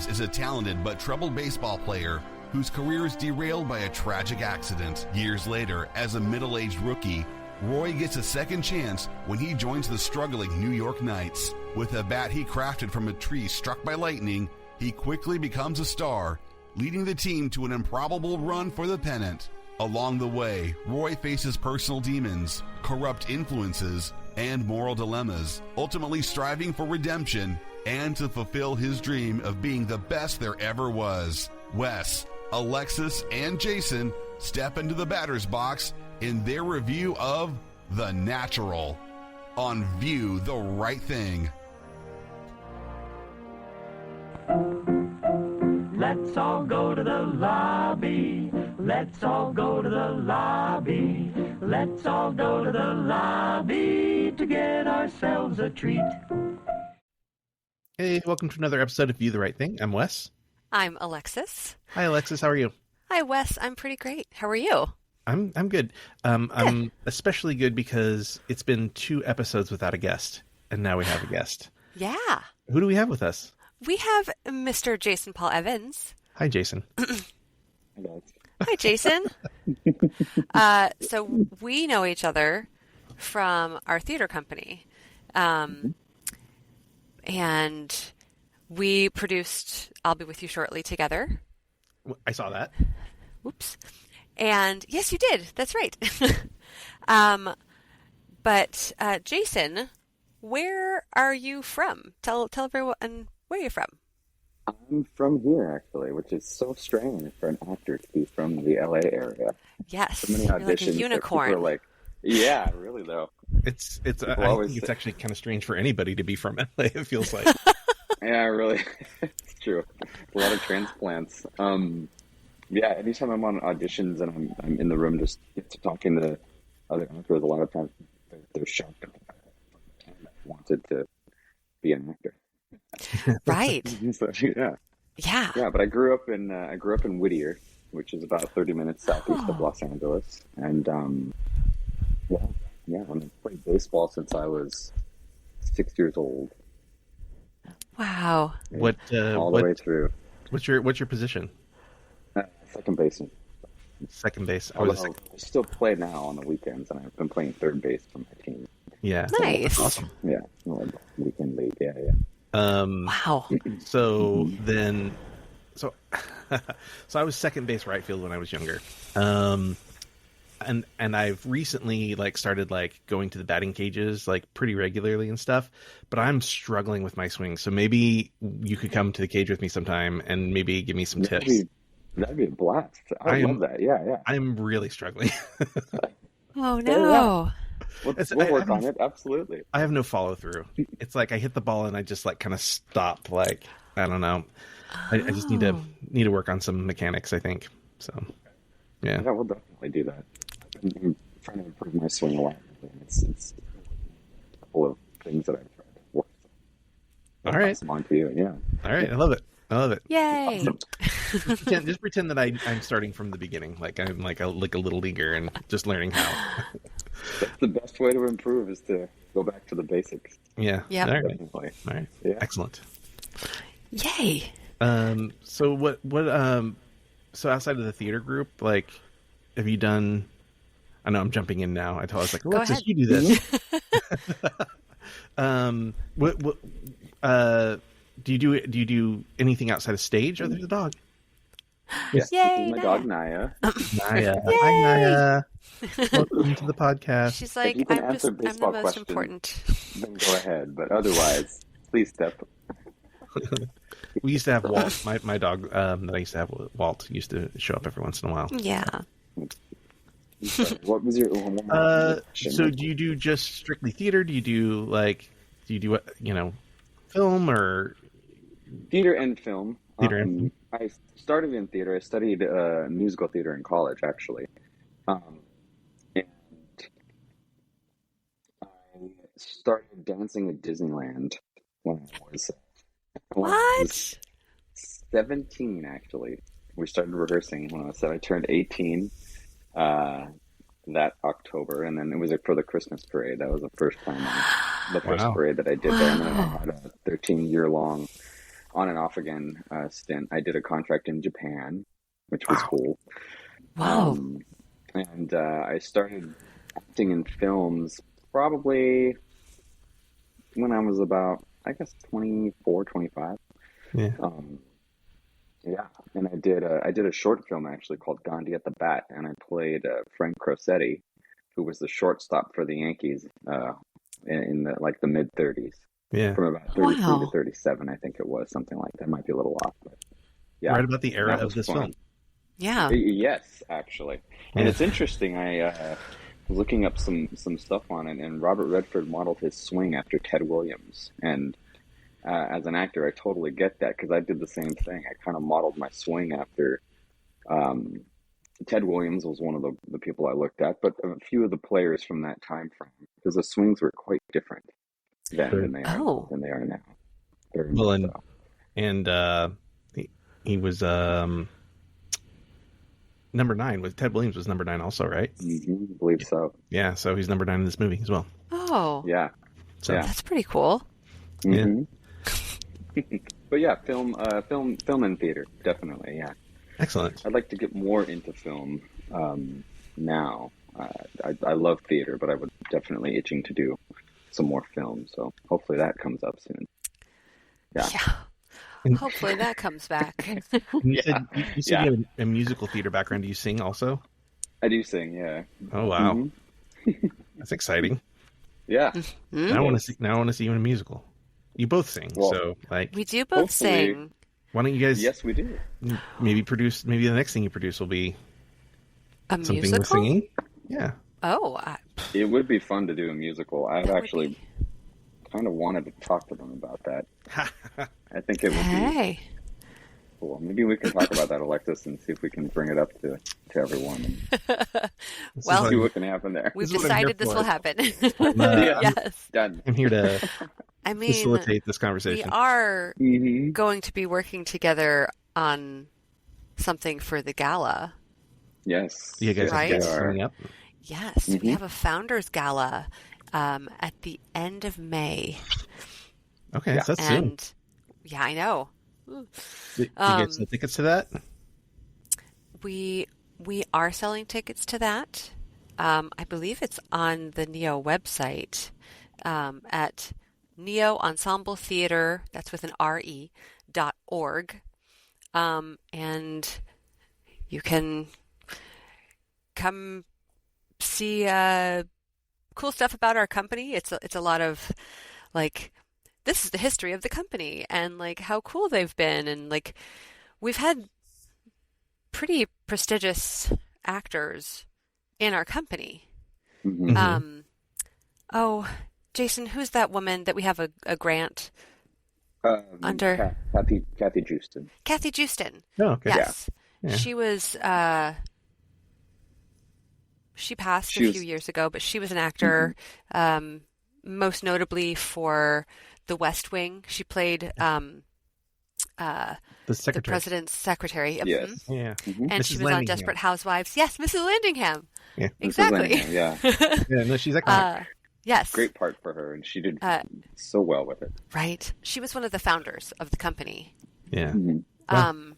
is a talented but troubled baseball player whose career is derailed by a tragic accident. Years later, as a middle-aged rookie, Roy gets a second chance when he joins the struggling New York Knights. With a bat he crafted from a tree struck by lightning, he quickly becomes a star, leading the team to an improbable run for the pennant. Along the way, Roy faces personal demons, corrupt influences, and moral dilemmas, ultimately striving for redemption and to fulfill his dream of being the best there ever was. Wes, Alexis, and Jason step into the batter's box in their review of The Natural on View the Right Thing. Let's all go to the lobby. Let's all go to the lobby. Let's all go to the lobby to get ourselves a treat. Hey, welcome to another episode of View the Right Thing. I'm Wes. I'm Alexis. Hi, Alexis. How are you? Hi, Wes. I'm pretty great. How are you? I'm good. I'm especially good because it's been 2 episodes without a guest, and now we have a guest. Yeah. Who do we have with us? We have Mr. Jason Paul Evans. Hi, Jason. Hi, Jason. So we know each other from our theater company. And we produced I'll Be With You Shortly together. I saw that. Whoops. And yes, you did. That's right. But Jason, where are you from? Tell everyone where you're from. I'm from here, actually, which is so strange for an actor to be from the LA area. Yes, so many you're like auditions a unicorn. People are like, yeah, really though. I think it's actually kind of strange for anybody to be from LA. It feels like. Yeah, really, it's true. A lot of transplants. Yeah, anytime I'm on auditions and I'm in the room just talking to other actors, a lot of times they're shocked that I wanted to be an actor. Right. So, yeah. Yeah, but I grew up in Whittier, which is about 30 minutes southeast of Los Angeles, and I've played baseball since I was 6 years old. Wow. All the way through. What's your position? Second baseman. Second base. I still play now on the weekends, and I've been playing third base for my team. Yeah. Nice. Awesome. Yeah. Weekend league. Yeah. Wow. So I was second base right field when I was younger. And I've recently started going to the batting cages pretty regularly and stuff, but I'm struggling with my swing. So maybe you could come to the cage with me sometime and maybe give me some tips. That'd be a blast. I love that. Yeah. I'm really struggling. Oh no. We'll work on it. Absolutely. I have no follow through. It's like I hit the ball and I just kind of stop. I don't know. I just need to work on some mechanics, I think. So, yeah. Yeah, we'll definitely do that. I'm trying to improve my swing a lot. It's a couple of things that I've tried to work on. All right. Pass them on to you. Yeah. All right. I love it. Yay. Awesome. Just pretend that I'm starting from the beginning. I'm like a little leaguer and just learning how. That's the best way to improve is to go back to the basics. Yeah. Yeah. All right. Definitely. All right. Yeah. Excellent. Yay. So what so outside of the theater group, have you done? I know I'm jumping in now. I was like, Alexis, you do this. Do you do anything outside of stage other than the dog? Yes, Yay, this is my Naya. dog Naya. Naya. Yay. Hi, Naya. Welcome to the podcast. She's If you like, can I'm answer the baseball most questions, important. Then go ahead, but otherwise, please step. We used to have Walt. My dog that I used to have, Walt, used to show up every once in a while. Yeah. What was your question? So do you do just strictly theater? Do you do film or theater and film? Theater and film. I started in theater. I studied musical theater in college, actually. And I started dancing at Disneyland when I was 17, actually. We started rehearsing when I turned 18 that October, and then it was for the Christmas parade. That was the first time, the first parade that I did there, and then I had a 13-year-long on and off again stint. I did a contract in Japan, which was cool. Wow. And I started acting in films probably when I was about, I guess, 24, 25. Yeah. Yeah, and I did a short film actually called Gandhi at the Bat, and I played Frank Crosetti, who was the shortstop for the Yankees in the like the mid 30s, Yeah. from about 33 Wow. to 37, I think it was, something like that. Might be a little off, but yeah, Right about the era that of was this fun. film. Yeah. Yes, actually, and Yeah. it's interesting. I was looking up some stuff on it, and Robert Redford modeled his swing after Ted Williams, and as an actor, I totally get that because I did the same thing. I kind of modeled my swing after Ted Williams was one of the people I looked at, but a few of the players from that time frame, because the swings were quite different then Sure. than they are Oh. now. Very Well, much and so. he was number 9. With Ted Williams was number 9 also, right? I believe so. Yeah, so he's number 9 in this movie as well. Oh. Yeah. So Yeah. That's pretty cool. Yeah. Mhm. But yeah, film and theater, definitely. Yeah, excellent. I'd like to get more into film now. I love theater, but I would definitely itching to do some more film. So hopefully that comes up soon. Yeah. And- Hopefully that comes back. And you said Yeah. you have a musical theater background. Do you sing also? I do sing. Yeah. Oh wow, Mhm. that's exciting. Yeah. Hmm? Now I want to see. Now I want to see you in a musical. You both sing, Well, so like, We do both Hopefully- sing. why don't you guys Yes, we do. maybe produce? Maybe the next thing you produce will be A something musical? with singing. Yeah. Oh, It would be fun to do a musical. I've that would actually be- kind of wanted to talk to them about that. I think it would be Hey. cool. Maybe we can talk about that, Alexis, and see if we can bring it up to everyone and Well, see what can happen there. We've This is what I'm here decided this for. will happen. Yeah. Yes. Done. I'm here to I mean, facilitate this we conversation. are Mm-hmm. going to be working together on something for the gala. Yes. You guys Right? have guests Yes, we are. coming up. Yes, we Mhm. have a founders gala at the end of May. Okay, Yeah. so that's soon. And yeah, I know. Do you um, get some tickets to that? We are selling tickets to that. I believe it's on the Neo website at Neo Ensemble Theater. That's with an RE.org. And you can come see cool stuff about our company. It's a lot of like, this is the history of the company and like how cool they've been, and like we've had pretty prestigious actors in our company. Mhm. Mhm. Oh, Jason, who's that woman that we have a grant under? Kathy Justin. Kathy Justin. Oh, okay. Yes. Yeah. She was she passed She a was- few years ago, but she was an actor, most notably for The West Wing. She played The the secretary. president's secretary. Yes. Mhm. Yeah. Mhm. And Mrs. she was on Landingham. Desperate Housewives. Yes, Mrs. Landingham. Yeah. Mrs. Exactly. Landingham, yeah. Yeah. No, she's iconic. Yes. Great part for her, and she did Uh, so well with it. Right. She was one of the founders of the company. Yeah. Mhm. Wow.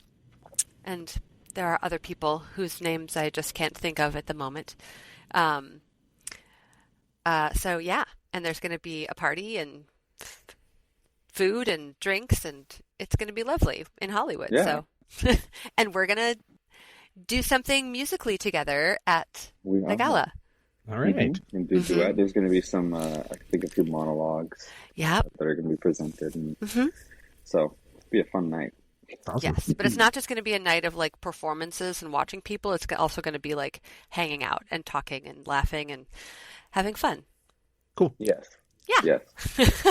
And there are other people whose names I just can't think of at the moment. So yeah, and there's going to be a party and food and drinks, and it's going to be lovely in Hollywood. Yeah. So, and we're going to do something musically together at We the are. gala. All right. Mhm. And do Mhm. duet. There's going to be some, I think, a few monologues Yep. that are going to be presented, and hmm so it'll be a fun night. Awesome. Yes, but it's not just going to be a night of like performances and watching people. It's also going to be like hanging out and talking and laughing and having fun. Cool. Yes. Yeah. Yes.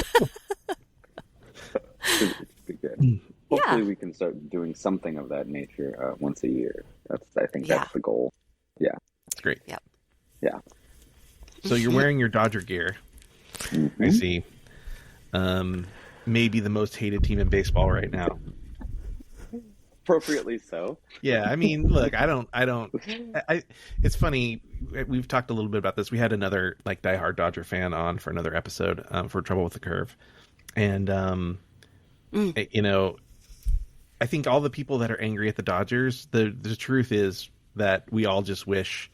Should be good. Hopefully, Yeah. we can start doing something of that nature once a year. I think Yeah. that's the goal. Yeah. That's great. Yep. Yeah. So you're wearing your Dodger gear. I Mhm. see. Maybe the most hated team in baseball right now. Appropriately so. Yeah, I mean, look, I don't. It's funny. We've talked a little bit about this. We had another like diehard Dodger fan on for another episode for Trouble with the Curve, and you know, I think all the people that are angry at the Dodgers, the truth is that we all just wish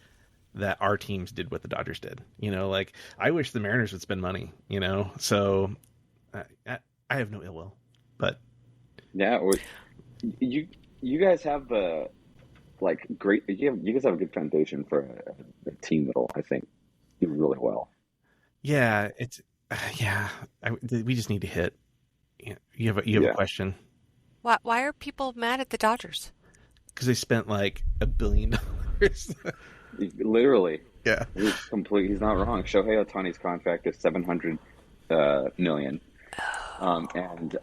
that our teams did what the Dodgers did. You know, like I wish the Mariners would spend money, you know, so I have no ill will, but Yeah, you guys have great. You guys have a good foundation for a team that'll, I think, do really well. yeah, it's we just need to hit. You have a question Why are people mad at the Dodgers? because they spent like $1 billion. Literally, Yeah, he's not wrong. Shohei Ohtani's contract is $700 million, and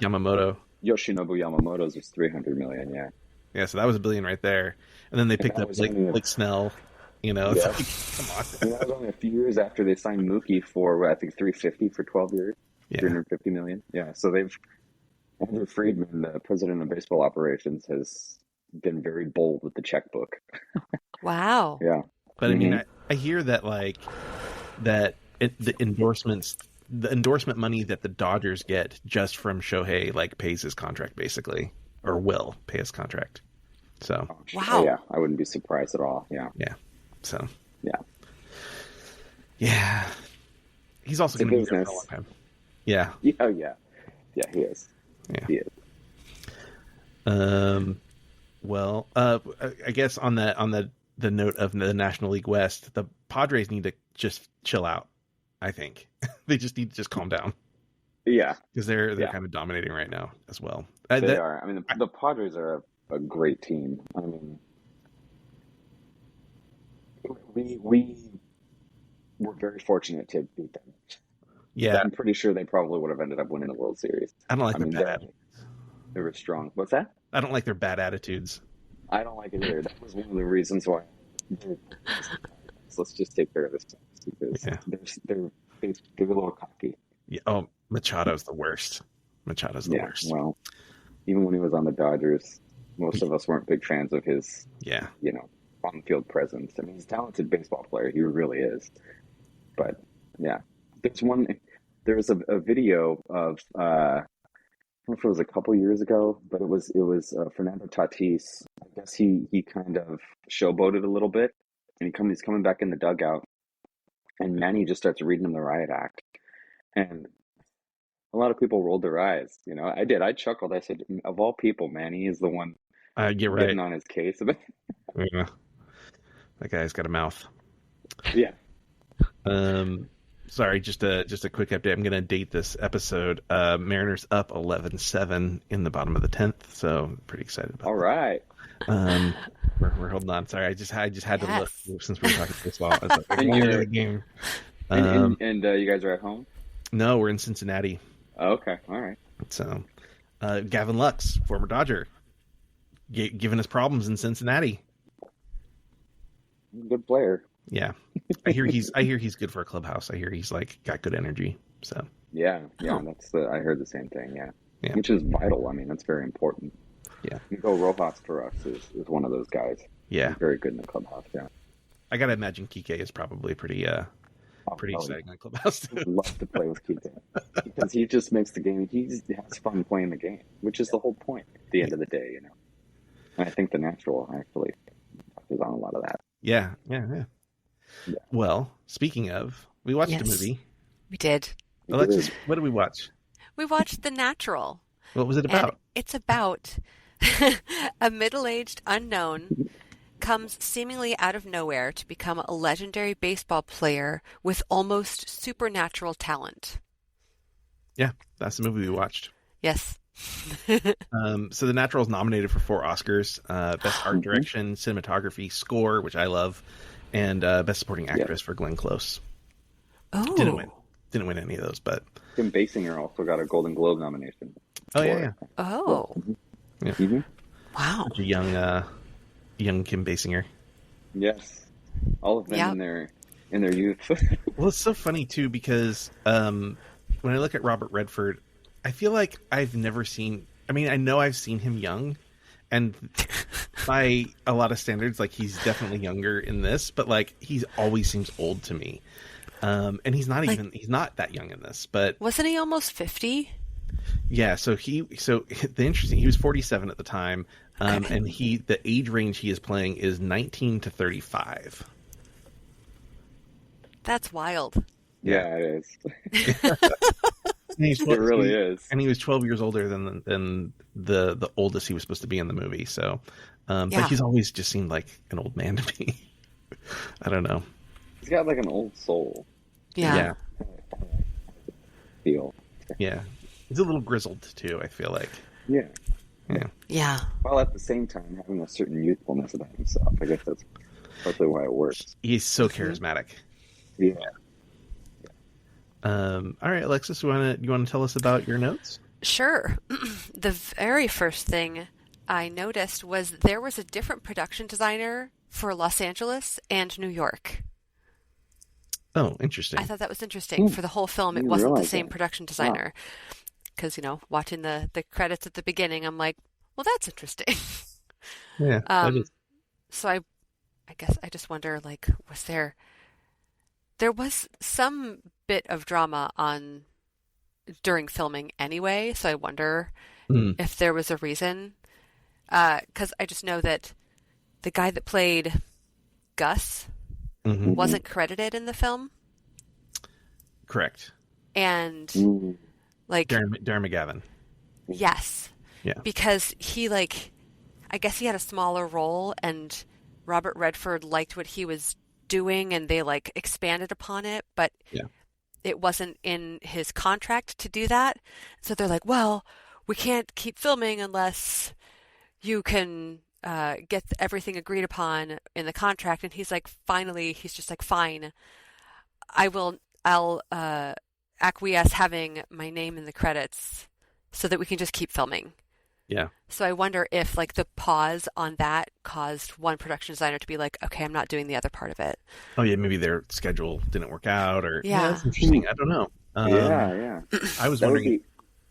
Yamamoto. Yoshinobu Yamamoto's was $300 million. Yeah. Yeah, so that was $1 billion right there, and then they picked that up was like only Blake Snell. You know, it's Yeah. like, come on. And that was only a few years after they signed Mookie for I think $350 for 12 years, Yeah. $350 million. Yeah, so Andrew Friedman, the president of baseball operations, has been very bold with the checkbook. Wow. Yeah, But I mean, Mhm. I hear that the endorsement money that the Dodgers get just from Shohei like pays his contract basically, or will pay his contract. So Wow. Yeah, I wouldn't be surprised at all. Yeah, so yeah, he's also It's a going to be there for a business. long time. Yeah. yeah, he is. Yeah. He is. Well, I guess on the note of the National League West, the Padres need to just chill out. I think they just need to just calm down Yeah, because they're Yeah. kind of dominating right now as well. they are. I mean, the Padres are a great team. I mean, we were very fortunate to beat them. Yeah, I'm pretty sure they probably would have ended up winning the World Series. I don't like I their mean, bad. they were strong. What's that? I don't like their bad attitudes. I don't like it either. That was one of the reasons why. Let's just take care of this because Yeah. they're a little cocky. Yeah. Oh, Machado's the worst. Machado's the worst. Well, even when he was on the Dodgers, most of us weren't big fans of his, Yeah. on-field presence. I mean, he's a talented baseball player. He really is. But yeah, there was a video of I don't know if it was a couple years ago, but it was Fernando Tatis. I guess he kind of showboated a little bit, and he's coming back in the dugout, and Manny just starts reading him the riot act, and a lot of people rolled their eyes. I did. I chuckled. I said, of all people, Manny is the one You're right. getting on his case. Yeah. That guy's got a mouth. Yeah. Sorry, just a quick update. I'm going to date this episode. Mariners up 11-7 in the bottom of the 10th, so I'm pretty excited about All right. that. We're holding on. Sorry, I just had to Yes. look since we're talking baseball. I was like, And one you're- other game. And you guys are at home? No, we're in Cincinnati. Oh, okay. All right. So, Gavin Lux, former Dodger, giving us problems in Cincinnati. Good player. Yeah, I hear he's good for a clubhouse. I hear he's like got good energy. So Yeah. Oh. I heard the same thing. Yeah. Yeah. Which is vital. I mean, that's very important. Yeah. Miguel Rojas for us is one of those guys. yeah, He's very good in the clubhouse. Yeah. I gotta imagine Kike is probably pretty Oh, exciting in the clubhouse too. I'd love to play with Kike because he just makes the game. He just has fun playing the game, which is the whole point at the end of the day, And I think the natural actually touches on a lot of that. Yeah. Yeah. Well, speaking of, we watched a Yes. movie. We did. Alexis, what did we watch? We watched The Natural. What was it And about? it's about a middle-aged unknown comes seemingly out of nowhere to become a legendary baseball player with almost supernatural talent. Yeah, that's the movie we watched. Yes. So The Natural is nominated for 4 Oscars: Best Art Direction, Cinematography, Score, which I love, and Best Supporting Actress for Glenn Close. Oh. Didn't win any of those, but Kim Basinger also got a Golden Globe nomination. oh yeah, Oh. Mm-hmm. Wow. such a young Kim Basinger. Yes, all of them Yeah. in their youth. Well, it's so funny too because when I look at Robert Redford, I feel like I've never seen. I mean, I know I've seen him young, and by a lot of standards, like he's definitely younger in this, but like he's always seems old to me. And he's not Like- he's not that young in this, but Wasn't he almost 50? Yeah, so he was 47 at the time, and the age range he is playing is 19 to 35. That's wild. Yeah, it is. It really is. And he was 12 years older than the oldest he was supposed to be in the movie. So, but he's always just seemed like an old man to me. I don't know. He's got like an old soul. Yeah. Feel. Yeah. He's a little grizzled too, I feel like. Yeah. Yeah. Yeah. While at the same time having a certain youthfulness about himself. I guess that's partly why it works. He's so charismatic. Yeah. All right, Alexis, you want to tell us about your notes? Sure. The very first thing I noticed was there was a different production designer for Los Angeles and New York. Oh, interesting. I thought that was interesting. For the whole film, it wasn't the same production designer. Wow. Because, watching the credits at the beginning, I'm like, well, that's interesting. Yeah. So I guess I just wonder, like, there was some bit of drama during filming anyway, so I wonder if there was a reason. Because I just know that the guy that played Gus wasn't credited in the film. Correct. And like Darren McGavin. Yes. Yeah. Because I guess he had a smaller role, and Robert Redford liked what he was doing, and they expanded upon it, but it wasn't in his contract to do that. So they're like, well, we can't keep filming unless you can get everything agreed upon in the contract. And he's like, he's just like, fine, I'll acquiesce having my name in the credits so that we can just keep filming. Yeah. So I wonder if the pause on that caused one production designer to be like, okay, I'm not doing the other part of it. Oh yeah, maybe their schedule didn't work out, or that's interesting. I don't know. Yeah. I was wondering.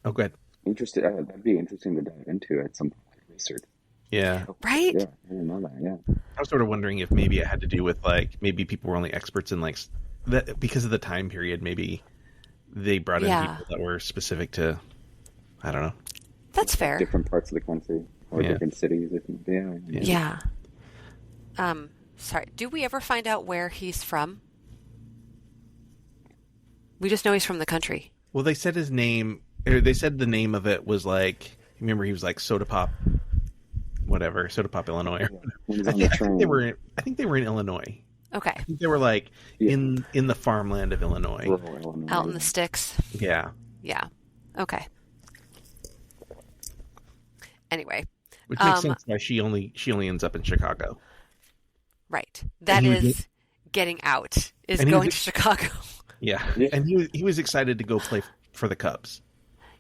Oh, go ahead. Interesting. That'd be interesting to dive into at some point. Research. Yeah. Right? Yeah, I didn't know that. Yeah. I was sort of wondering if maybe it had to do with maybe people were only experts in that because of the time period. Maybe they brought in people that were specific to, I don't know. That's fair. Different parts of the country or different cities. Yeah. Sorry. Do we ever find out where he's from? We just know he's from the country. Well, they said his name. They said the name of it was remember he was Soda Pop, whatever, Soda Pop, Illinois. I think they were in Illinois. Okay. I think they were in the farmland of Illinois. Out in the sticks. Yeah. Yeah. Okay. Anyway. Which makes sense why she only ends up in Chicago. Right. That is getting out. Is going to Chicago. Yeah. And he was excited to go play for the Cubs.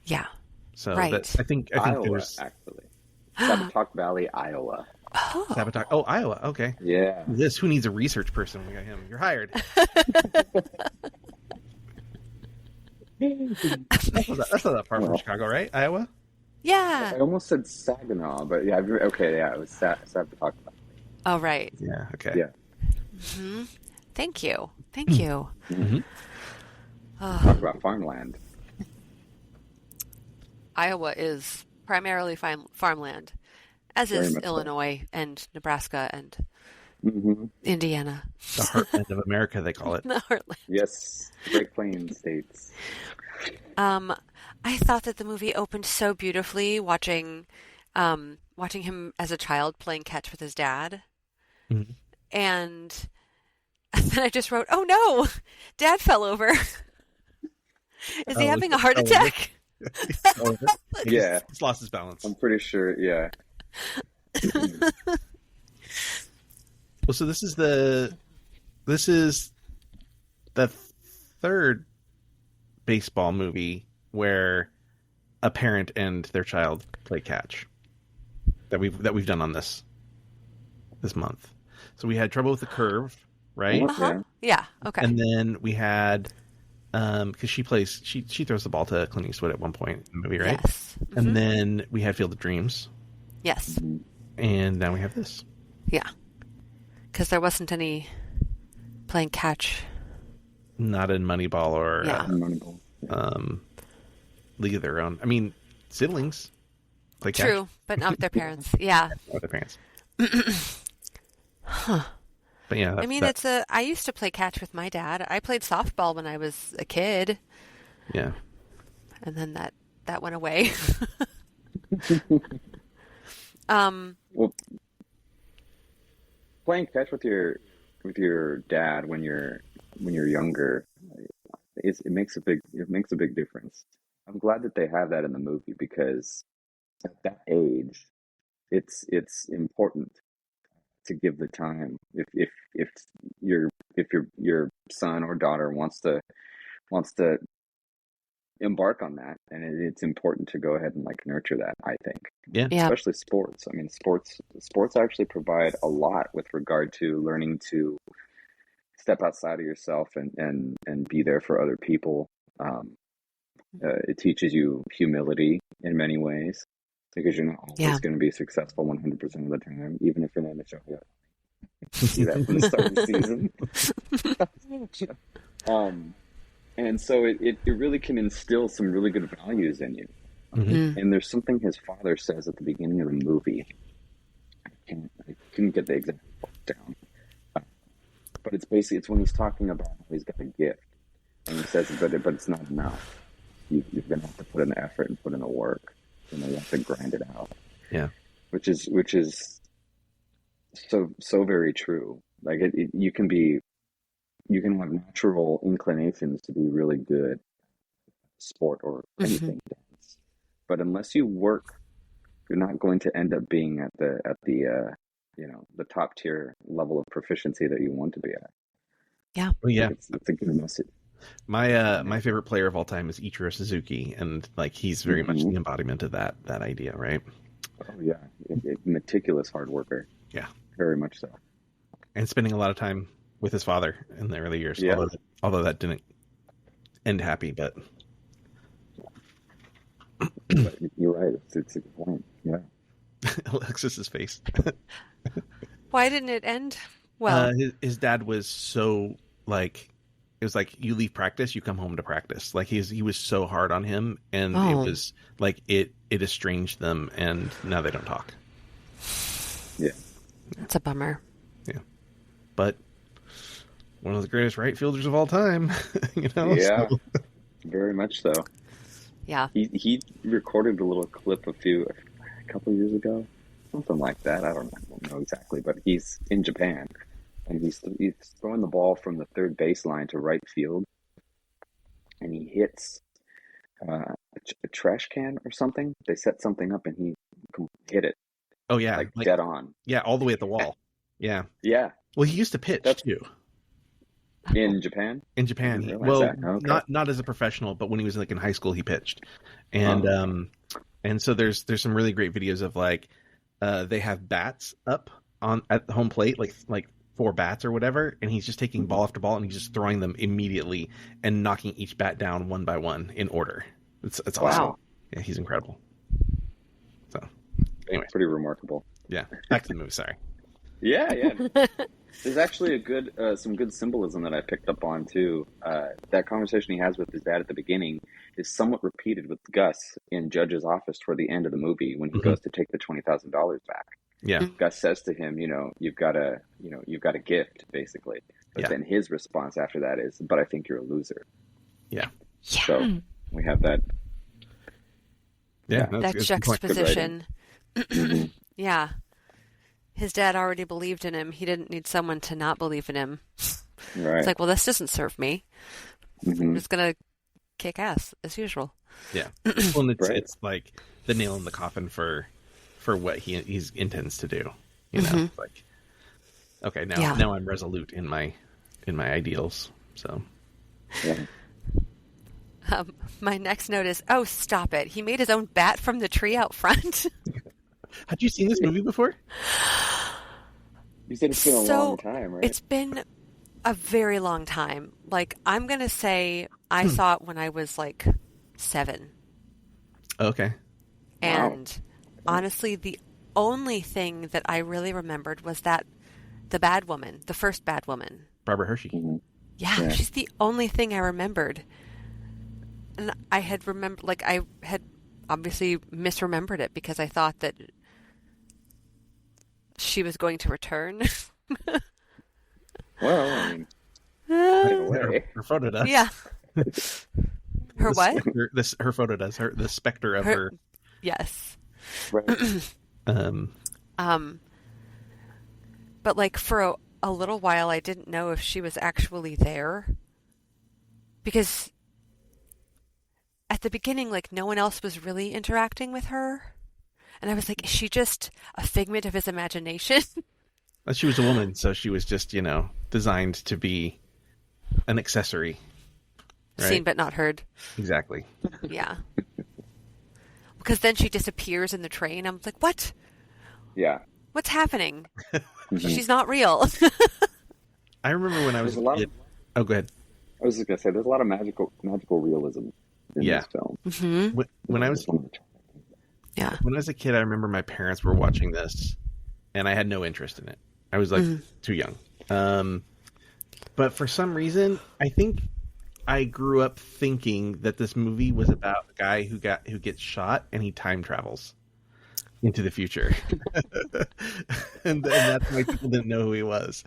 Yeah. So right. I think Iowa, there's actually Sabotage Valley, Iowa. Oh. Sabotage. Oh, Iowa. Okay. Yeah. Who needs a research person? We got him. You're hired. That's not that far from Chicago, right? Iowa? Yeah. I almost said Saginaw, but yeah, okay, yeah, it was Sabotage Valley. Oh, right. Yeah, okay. Yeah. Mm-hmm. Thank you. Mm-hmm. Talk about farmland. Iowa is primarily farmland, as is Illinois and Nebraska and Indiana. The heartland of America, they call it. The heartland. Yes, Great Plains states. I thought that the movie opened so beautifully, watching him as a child playing catch with his dad, and then I just wrote, "Oh no, Dad fell over. Is he having a heart attack?" Yeah, he's lost his balance. I'm pretty sure. Yeah. Well, so this is the third baseball movie where a parent and their child play catch that we've done on this month. So we had Trouble with the Curve, right? Uh-huh. Yeah. Okay. And then we had because she throws the ball to Clint Eastwood at one point in the movie, right? Yes. Mm-hmm. And then we had Field of Dreams. Yes. And now we have this. Yeah. Because there wasn't any playing catch. Not in Moneyball or Moneyball. League of Their Own. I mean, siblings play catch. True, but not with their parents. Yeah. Not with their parents. Huh. But yeah, I mean, I used to play catch with my dad. I played softball when I was a kid. Yeah. And then that went away. Well, playing catch with your dad when you're younger, it makes a big difference. I'm glad that they have that in the movie because at that age, it's important to give the time. If your son or daughter wants to embark on that, and it's important to go ahead and like nurture that, I think. Yeah. Especially sports. I mean, sports actually provide a lot with regard to learning to step outside of yourself and be there for other people. It teaches you humility in many ways because you're not always going to be successful 100% of the time, even if you're in the show. You see that from the start of the season. And so it really can instill some really good values in you. And there's something his father says at the beginning of the movie. I couldn't get the exact quote down. But it's when he's talking about how he's got a gift. And he says, but it's not enough. You're going to have to put in the effort and put in the work. You have to grind it out. Yeah. Which is so very true. Like you can have natural inclinations to be really good at sport or anything dance, but unless you work, you're not going to end up being at the top tier level of proficiency that you want to be at. Yeah. Well, yeah. It's a good message. My favorite player of all time is Ichiro Suzuki, and like he's very much the embodiment of that idea, right? Oh yeah, meticulous hard worker. Yeah, very much so. And spending a lot of time with his father in the early years, although that didn't end happy, but you're right. It's a good point. Yeah. Alexis's face. Why didn't it end well? His dad was so like, it was like you leave practice, you come home to practice. Like he was so hard on him, and it was like it estranged them, and now they don't talk. Yeah, that's a bummer. Yeah, but one of the greatest right fielders of all time, Yeah, so. Very much so. Yeah, he recorded a little clip a couple years ago, something like that. I don't know exactly, but he's in Japan. And he's throwing the ball from the third baseline to right field, and he hits a trash can or something. They set something up, and he hit it. Oh yeah, like dead on. Yeah, all the way at the wall. Yeah. Yeah. Well, he used to pitch too. In Japan. In Japan, not as a professional, but when he was like in high school, he pitched, and so there's some really great videos of like they have bats up at the home plate, like 4 bats or whatever, and he's just taking ball after ball and he's just throwing them immediately and knocking each bat down one by one in order. It's awesome. Wow. Yeah, he's incredible. So anyway, pretty remarkable. Yeah, back to the movie. Sorry. Yeah. There's actually some good symbolism that I picked up on too. That conversation he has with his dad at the beginning is somewhat repeated with Gus in Judge's office toward the end of the movie when he goes to take the $20,000 back. Yeah. Gus says to him, you've got a gift, basically. But then his response after that is, but I think you're a loser. Yeah. So we have that. Yeah. That juxtaposition. Yeah. His dad already believed in him. He didn't need someone to not believe in him. Right. It's like, well, this doesn't serve me. I'm just going to kick ass as usual. Yeah. Well, it's like the nail in the coffin for what he intends to do. Like, okay, now I'm resolute in my ideals. So, yeah. My next note is, oh, stop it! He made his own bat from the tree out front. Had you seen this movie before? You said it's been a long time, right? It's been a very long time. Like, I'm gonna say I saw it when I was like 7. Okay. And honestly, the only thing that I really remembered was that the bad woman, the first bad woman, Barbara Hershey. Yeah, she's the only thing I remembered. And I had remembered, like, I had obviously misremembered it because I thought that she was going to return. Well, I mean, in a way. Her photo does. Yeah. Her what? Her photo does. The specter of her. Yes. Right. But like for a little while, I didn't know if she was actually there because at the beginning, like no one else was really interacting with her, and I was like, is she just a figment of his imagination? She was a woman, so she was just, designed to be an accessory. Right? Seen but not heard. Exactly. Yeah. Because then she disappears in the train. I'm like, what? Yeah. What's happening? She's not real. I remember when I was There's a lot a kid. Oh, go ahead. I was just gonna say, there's a lot of magical realism in this film. Mm-hmm. When I was Yeah. When I was a kid, I remember my parents were watching this, and I had no interest in it. I was like too young. But for some reason, I think I grew up thinking that this movie was about a guy who gets shot and he time travels into the future, and that's why people didn't know who he was.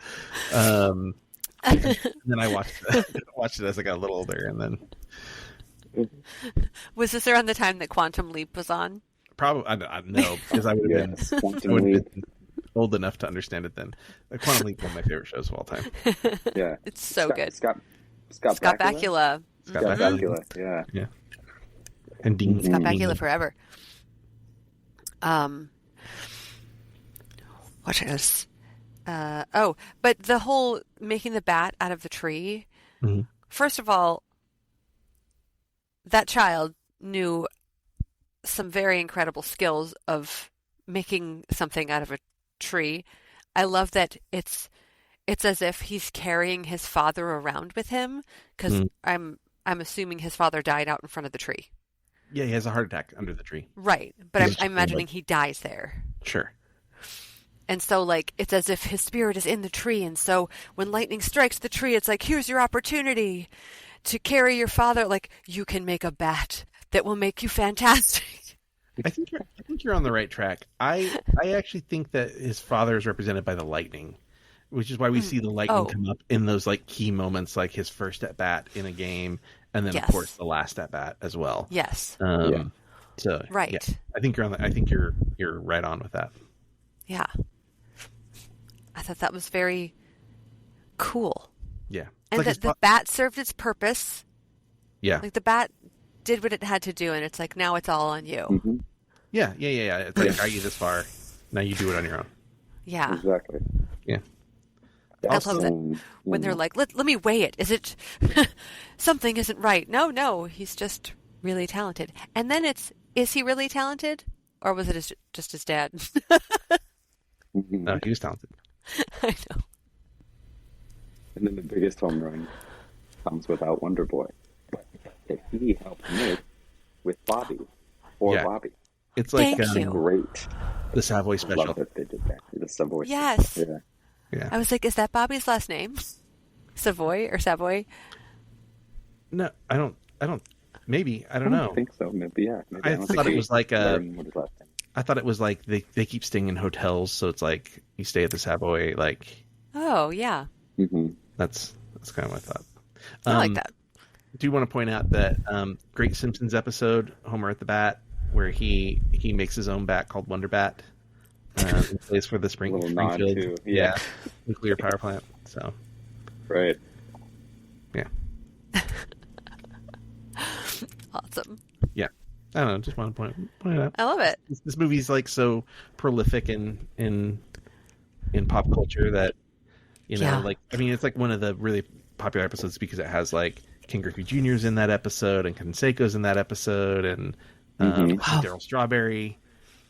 And then I watched it as I got a little older, and then Was this around the time that Quantum Leap was on? probably I no, because I would have Yes, been, Quantum I would have Leap. been old enough to understand it then. Quantum Leap, one of my favorite shows of all time. Yeah. It's so good. Scott Scott Bakula. Scott Scott Bakula. Bakula. Yeah. And Dean Scott Dean- Bakula forever. What is? But the whole making the bat out of the tree. Mhm. First of all, that child knew some very incredible skills of making something out of a tree. I love that it's as if he's carrying his father around with him because I'm assuming his father died out in front of the tree. Yeah, he has a heart attack under the tree. Right, but He's I'm imagining he dies there. Sure. And so, like, it's as if his spirit is in the tree. And so when lightning strikes the tree, it's like, here's your opportunity to carry your father. Like, you can make a bat that will make you fantastic. I think you're on the right track. I actually think that his father is represented by the lightning, which is why we see the lightning come up in those like key moments, like his first at bat in a game, and then of course the last at bat as well. Yes. So right. Yeah, I think you're on. I think you're right on with that. Yeah. I thought that was very cool. Yeah. And that the bat served its purpose. Yeah. Like the bat did what it had to do, and it's like, now it's all on you. Mm-hmm. Yeah. It's like, I got you this far. Now you do it on your own. Yeah. Exactly. Yeah. I love that when they're like, let me weigh it. Is it something isn't right? No, he's just really talented. And then is he really talented? Or was it just his dad? No, he was talented. I know. And then the biggest home run comes without Wonder Boy. That he helped make with Bobby. Bobby. It's like Thank you. Great. The Savoy I special. love that they did that. The Savoy. Yes. Yeah. Yeah. I was like, is that Bobby's last name? Savoy or Savoy? No, I don't. Maybe I don't know. I think so. Maybe yeah. Maybe I thought it was like I thought it was like they keep staying in hotels, so it's like you stay at the Savoy. Like, Oh, yeah. Mm-hmm. that's kind of what I thought. I like that. Do want to point out that Great Simpsons episode, Homer at the Bat, where he makes his own bat called Wonder Bat. And plays for the Little nod Springfield, to, nuclear power plant. So Right. yeah, Awesome. yeah. I don't know. Just want to point it out. I love it. This movie's like so prolific in pop culture that like I mean it's like one of the really popular episodes because it has like Ken Griffey Jr.'s in that episode and Canseco's in that episode and Daryl Strawberry.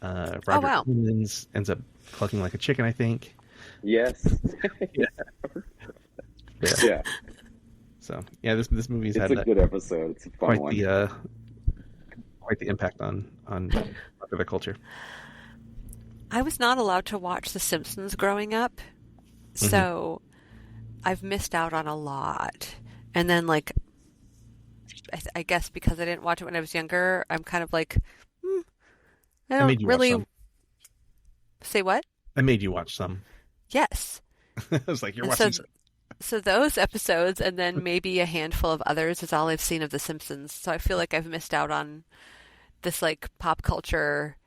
Roger Clemens ends up clucking like a chicken, I think. Yes. Yeah. So yeah, this movie's It's had a good episode. It's a fun quite one. quite the impact on popular culture. I was not allowed to watch The Simpsons growing up, so I've missed out on a lot. And then, like, I guess because I didn't watch it when I was younger, I'm kind of like, I I don't made you really watch some. say what? I made you watch some. Yes. I was like, you're And so, watching. so those episodes, and then maybe a handful of others, is all I've seen of The Simpsons. So I feel like I've missed out on this like pop culture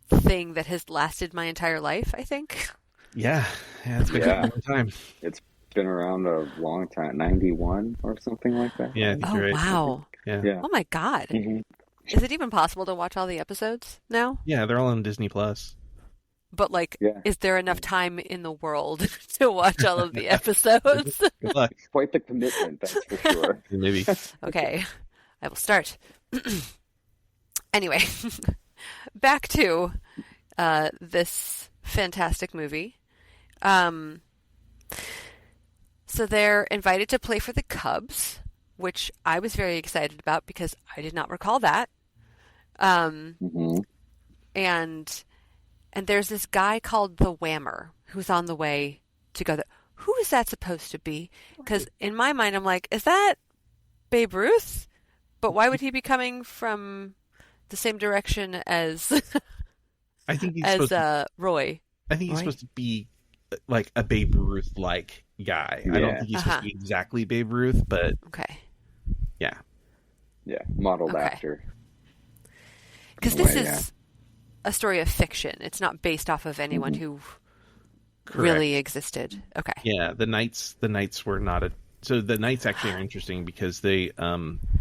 thing that has lasted my entire life, I think. Yeah, it's been Yeah. a long time. It's been around a long time, 91 or something like that. Yeah, I think Oh, you're right. wow. Yeah. Yeah. Oh my God. Mhm. Is it even possible to watch all the episodes now? Yeah, they're all on Disney Plus. But like, Yeah. is there enough time in the world to watch all of the episodes? Good luck. Quite the commitment, that's for sure. Maybe. Okay, I will start. Anyway, back to this fantastic movie. So they're invited to play for the Cubs, which I was very excited about because I did not recall that. Hmm. And there's this guy called the Whammer who's on the way to go there. Who is that supposed to be? Because in my mind, I'm like, is that Babe Ruth? But why would he be coming from the same direction as I think he's as supposed to, Roy? I think he's Roy? supposed to be like a Babe Ruth like guy. I don't Yeah. think he's supposed to be exactly Babe Ruth, but Okay, yeah. Yeah, modeled Okay. after. because In a this way, is a story of fiction. It's not based off of anyone who Correct. really existed. Okay. Yeah, the Knights were not a so the Knights actually are interesting because they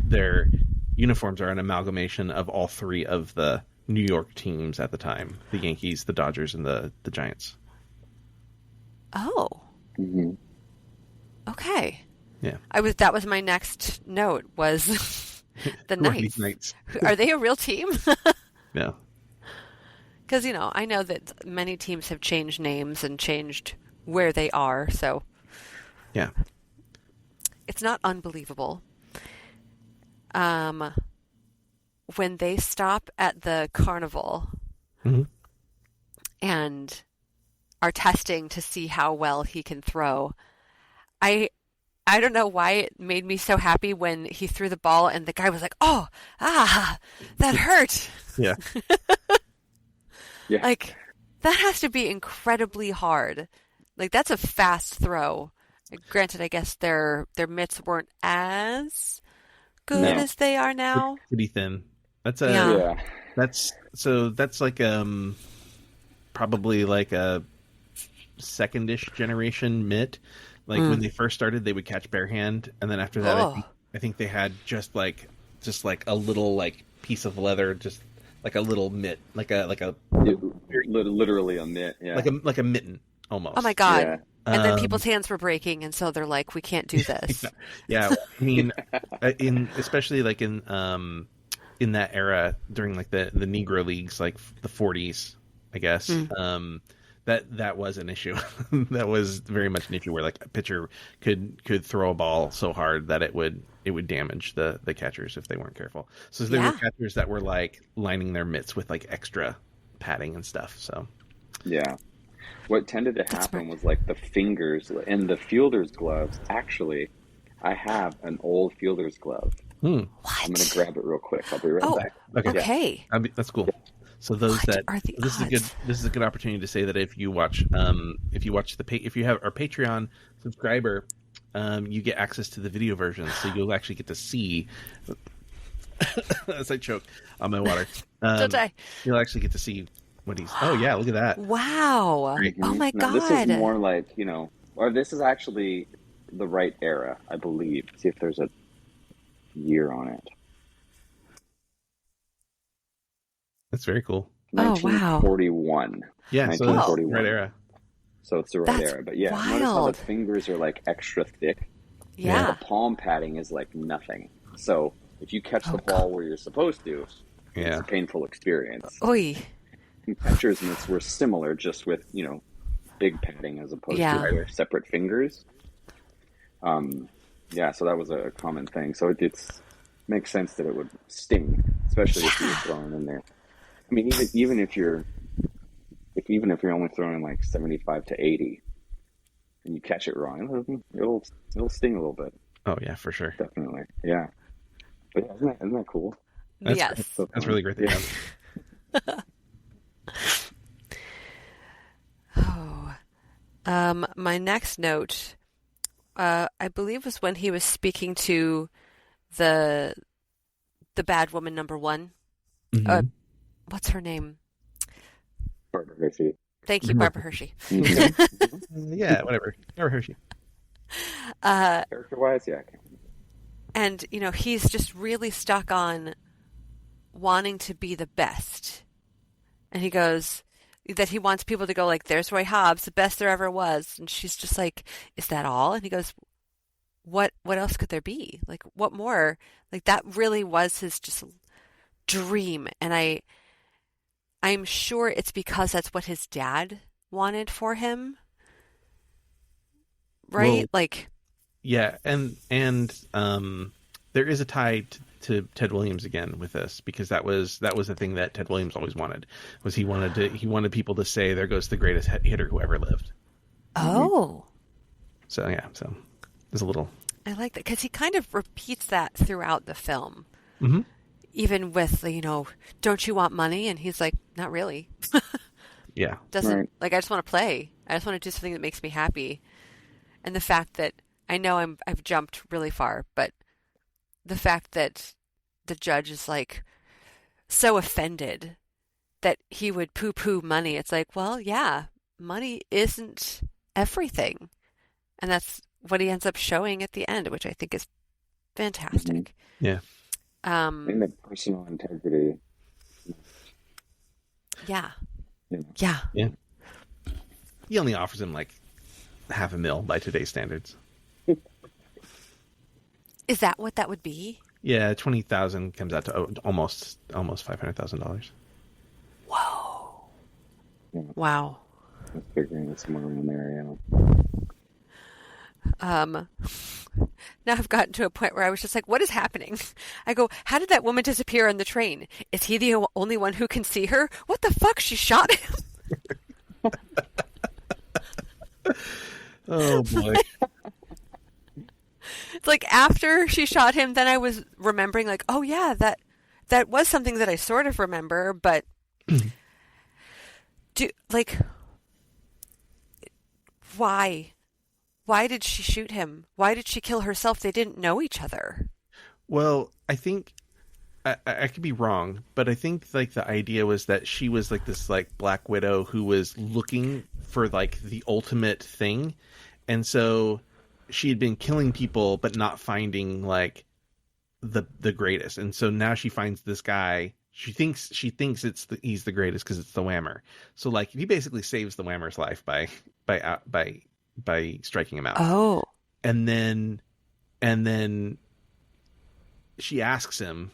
their uniforms are an amalgamation of all three of the New York teams at the time. The Yankees, the Dodgers, and the Giants. Oh, Mhm. okay. Yeah. That was my next note was the Who are these Knights. Knights? Are they a real team? No. Because, I know that many teams have changed names and changed where they are, so Yeah. it's not unbelievable. When they stop at the carnival Mhm. and are testing to see how well he can throw, I don't know why it made me so happy when he threw the ball and the guy was like, "Oh, that hurt." Yeah. Yeah. Like, that has to be incredibly hard. Like, that's a fast throw. Granted, I guess their mitts weren't as good No. as they are now. Pretty thin. That's Yeah. Yeah. that's like probably like a second-ish generation mitt. Like when they first started, they would catch bare hand, and then after that, Oh. I think they had just like a little like piece of leather, just like a little mitt, like a Literally a mitt. Yeah. like a mitten almost. Oh my God. Yeah. And then Um, people's hands were breaking, and so they're like, "We can't do this." Yeah, I mean, especially like in that era during like the Negro leagues, like the 40s, I guess. That was an issue. That was very much an issue where like a pitcher could throw a ball so hard that it would damage the catchers if they weren't careful. So there Yeah. were catchers that were like lining their mitts with like extra padding and stuff. So Yeah. What tended to happen was like the fingers and the fielder's gloves. Actually, I have an old fielder's glove. I'm What? going to grab it real quick. I'll be right Oh, back. okay. I mean, that's cool. So those What that are the this odds? is a good opportunity to say that if you watch if you have our Patreon subscriber, you get access to the video version, so you'll actually get to see as I choke on my water. Don't die. You'll actually get to see what he's. Oh yeah, look at that. Wow. Great. Oh my Now, God. this is more like, or this is actually the right era, I believe. See if there's a year on it. That's very cool. Oh, wow. 1941. Yeah, so that's 1941. right era. So it's the right That's era. But yeah, notice how wild. the fingers are like extra thick. Yeah. The palm padding is like nothing. So if you catch the ball where you're supposed to, it's Yeah. a painful experience. Oi. And catchers in this were similar, just with, big padding as opposed Yeah. to their separate fingers. Yeah, so that was a common thing. So it makes sense that it would sting, especially if you're throwing in there. I mean, even if you're only throwing like 75 to 80, and you catch it wrong, it'll sting a little bit, Oh yeah, for sure. definitely. Yeah, but yeah, isn't that cool? That's Yes. great. So That's fun. really great. That you have. My next note, I believe, was when he was speaking to the bad woman number one. Mhm. What's her name? Barbara Hershey. Thank you, Barbara Hershey. Yeah, whatever. Never Hershey. Character-wise, yeah. And, he's just really stuck on wanting to be the best. And he goes that he wants people to go like, there's Roy Hobbs, the best there ever was. And she's just like, is that all? And he goes, what else could there be? Like, what more? Like, that really was his just dream. And I'm sure it's because that's what his dad wanted for him. Right? Well, yeah, and there is a tie to Ted Williams again with this, because that was the thing that Ted Williams always wanted, was he wanted people to say, there goes the greatest hitter who ever lived. Oh. So yeah, so there's a little. I like that because he kind of repeats that throughout the film. Mm-hmm. Even with, don't you want money? And he's like, not really. Yeah. Doesn't Right. like, I just want to play. I just want to do something that makes me happy. And the fact that I know I've jumped really far, but the fact that the judge is like so offended that he would poo-poo money. It's like, well, yeah, money isn't everything. And that's what he ends up showing at the end, which I think is fantastic. Yeah. I think the personal integrity. Yeah. You know. Yeah. Yeah. He only offers him like $500,000 by today's standards. Is that what that would be? Yeah, 20,000 comes out to almost $500,000. Whoa. Yeah. Wow. I was figuring it's somewhere around there, Now I've gotten to a point where I was just like, what is happening? I go, how did that woman disappear on the train? Is he the only one who can see her? What the fuck? She shot him? Oh boy. It's like after she shot him, then I was remembering like, oh yeah, that was something that I sort of remember, but why? Why did she shoot him? Why did she kill herself? They didn't know each other. Well, I think I could be wrong, but I think like the idea was that she was like this like Black Widow who was looking for like the ultimate thing, and so she had been killing people but not finding like the greatest, and so now she finds this guy. She thinks he's the greatest because it's the Whammer. So like he basically saves the Whammer's life by striking him out. Oh. And then she asks him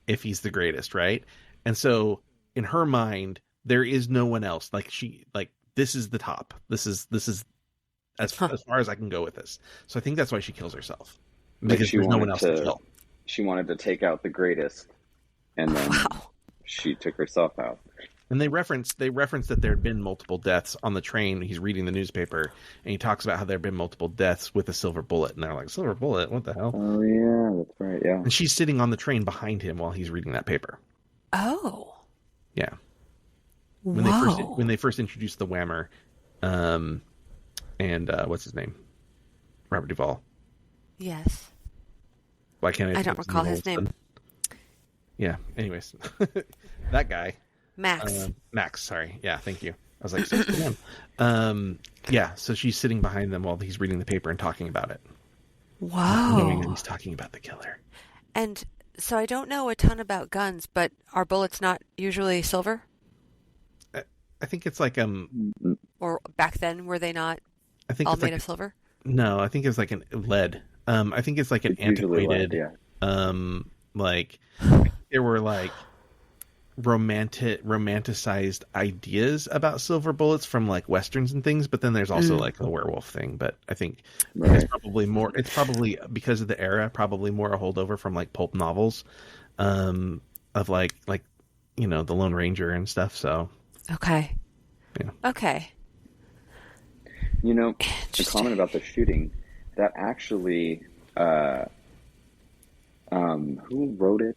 if he's the greatest, right? And so in her mind, there is no one else. Like this is the top. This is as far as I can go with this. So I think that's why she kills herself. Because there's no one else to kill. She wanted to take out the greatest, and then she took herself out. And they reference that there had been multiple deaths on the train. He's reading the newspaper, and he talks about how there have been multiple deaths with a silver bullet. And they're like, silver bullet? What the hell? Oh, yeah, that's right, yeah. And she's sitting on the train behind him while he's reading that paper. Oh. Yeah. Whoa. When they first introduced the Whammer, and what's his name? Robert Duvall. Yes. Why can't I don't recall his name. Yeah. Anyways, that guy. Max. Max. Sorry. Yeah. Thank you. I was like, yeah. So she's sitting behind them while he's reading the paper and talking about it. Wow. Knowing that he's talking about the killer. And so I don't know a ton about guns, but are bullets not usually silver? I think it's like Or back then were they not I think all it's made like of silver? No, I think it's like an lead. I think it's like an It's usually antiquated. lead, Like there were like romanticized ideas about silver bullets from like westerns and things, but then there's also like the werewolf thing. But I think it's probably because of the era, probably more a holdover from like pulp novels, of like the Lone Ranger and stuff. So Okay. Yeah. Okay. The comment about the shooting, that actually, who wrote it?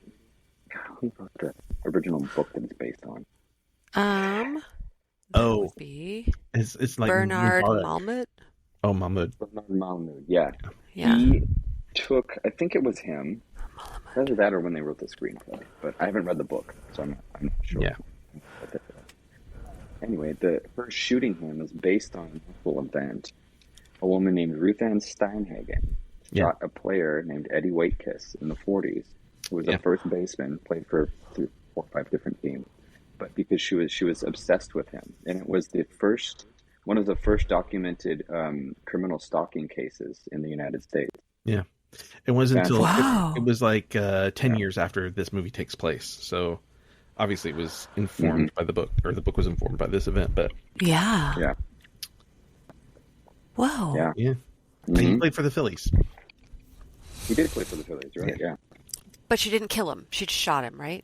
Who wrote the original book that it's based on? That Oh. would be It's like Bernard Mubarak. Malmut. Oh, Mahmoud. Bernard Malamud. Yeah. Yeah. He took, I think it was him, either that or when they wrote the screenplay, but I haven't read the book, so I'm not sure. Yeah. Anyway, the her shooting him is based on an actual event. A woman named Ruth Ann Steinhagen Yeah. shot a player named Eddie Waitkiss in the 40s, who was Yeah. a first baseman, played for 4 or 5 different teams. But because she was obsessed with him, and it was one of the first documented criminal stalking cases in the United States. Yeah. It wasn't until Wow. it was like 10 years after this movie takes place. So obviously it was informed by the book, or the book was informed by this event. But Yeah. Yeah, Whoa. yeah. yeah, and he played for the Phillies. He did play for the Phillies, right? Yeah, But she didn't kill him. She just shot him, right?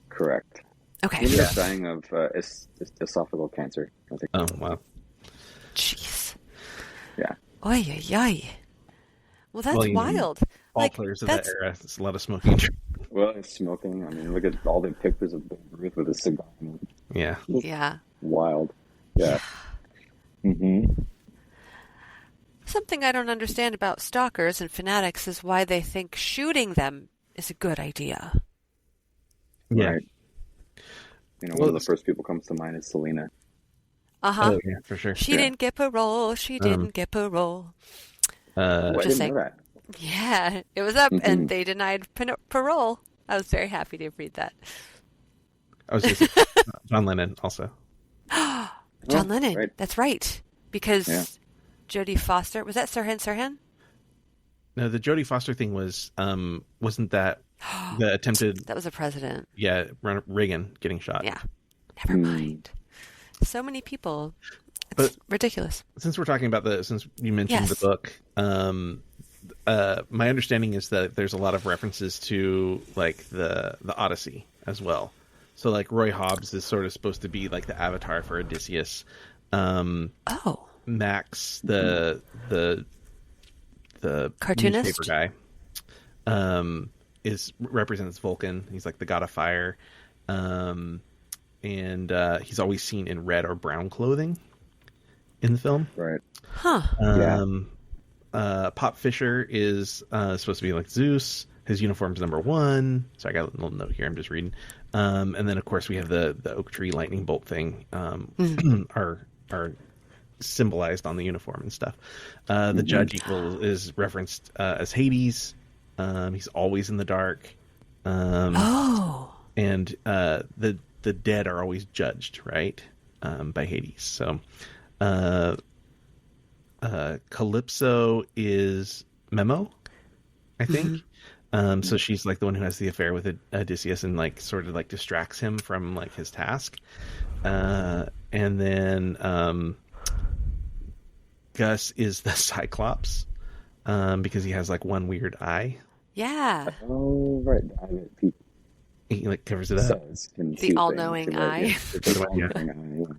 correct. Okay. He ended up dying of esophageal cancer, I think. Oh, wow. Jeez. Yeah. Oy, oy, oy. Well, that's Well, you know, wild. All Like, players of that that's era, it's a lot of smoking. Well, it's smoking. I mean, look at all the pictures of Babe Ruth with a cigar. Yeah. yeah. Wild. Yeah. Something I don't understand about stalkers and fanatics is why they think shooting them is a good idea. Yeah. Right. You know, Well, one of the first people comes to mind is Selena. Uh-huh. Oh, yeah, for sure. She Yeah. didn't get parole. She didn't get parole. Oh, I Just didn't saying. know that. Yeah, it was up, and they denied parole. I was very happy to read that. I was just John Lennon also. John Lennon. right. That's right. Because Yeah. Jodie Foster, was that Sirhan Sirhan? No, the Jodie Foster thing wasn't that the attempted That was a president. Reagan getting shot. Yeah. Never mind. So many people. It's But- ridiculous. Since we're talking about since you mentioned Yes. the book, my understanding is that there's a lot of references to like the Odyssey as well. So like Roy Hobbs is sort of supposed to be like the avatar for Odysseus. Oh. Max, the Cartoonist? newspaper guy, represents Vulcan. He's like the god of fire, and he's always seen in red or brown clothing in the film. Right. Huh. Pop Fisher is supposed to be like Zeus. His uniform's #1. So I got a little note here. I'm just reading. And then of course we have the oak tree lightning bolt thing. Are symbolized on the uniform and stuff. The Judge Eagle is referenced as Hades. He's always in the dark. Oh. And the dead are always judged, right? By Hades. So Calypso is Memo, I think. So she's like the one who has the affair with Odysseus and like sort of like distracts him from like his task. And then Gus is the Cyclops because he has like one weird eye. Yeah. Oh, right. The eye that people He like covers it up. says can see The all-knowing things, right? eye. Yeah, the all-knowing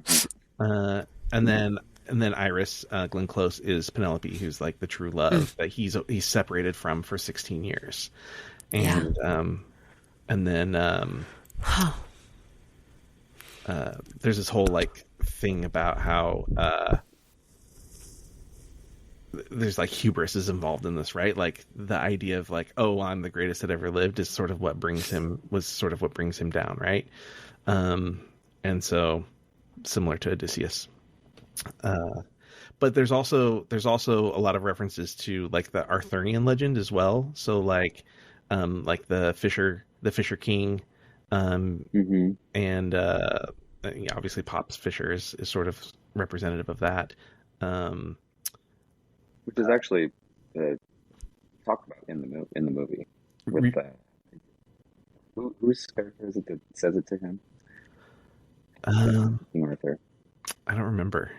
eye, yeah. And then Iris, Glenn Close, is Penelope, who's like the true love that he's separated from for 16 years, and then there's this whole like thing about how there's like hubris is involved in this, right? Like the idea of like, oh, I'm the greatest that ever lived is sort of what brings him down, right? And so similar to Odysseus. But there's also a lot of references to like the Arthurian legend as well. So like the Fisher King, and obviously Pop's Fisher is sort of representative of that. Which is actually talked about in the movie with whose character is it that says it to him? King Arthur. I don't remember.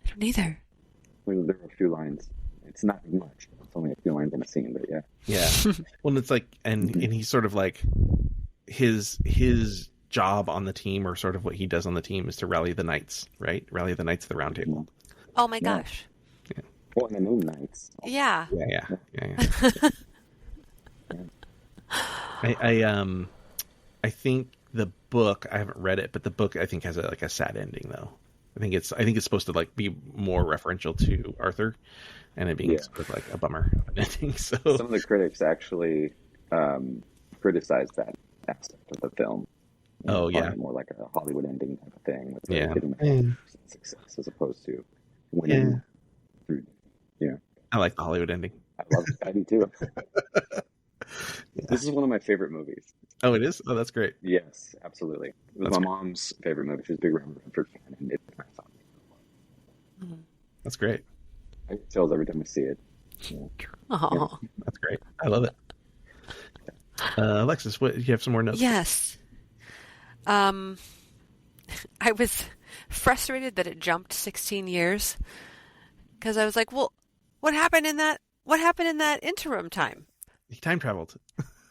I don't either. There were a few lines. It's not much. It's only a few lines in a scene, but yeah. Yeah. Well, it's like, and he's sort of like his job on the team, or sort of what he does on the team, is to rally the knights, right? Rally the knights of the Round Table. Oh my gosh. Well, and the Moon Knights. Yeah. Yeah. I think the book, I haven't read it, but the book I think has a sad ending though. I think it's supposed to like be more referential to Arthur, and it being sort of like a bummer of an ending. So some of the critics actually criticized that aspect of the film. Oh yeah, more like a Hollywood ending type of thing. With success as opposed to winning through. Yeah, I like the Hollywood ending. I love it. I do too. This is one of my favorite movies. Oh, it is? Oh, that's great. Yes, absolutely. It was my mom's favorite movie. She was a big Robert Redford fan, and it's my son. That's great. I get chills every time I see it. Oh, that's great. I love it. Alexis, what, you have some more notes? Yes. I was frustrated that it jumped 16 years because I was like, well, what happened in that interim time? He time traveled.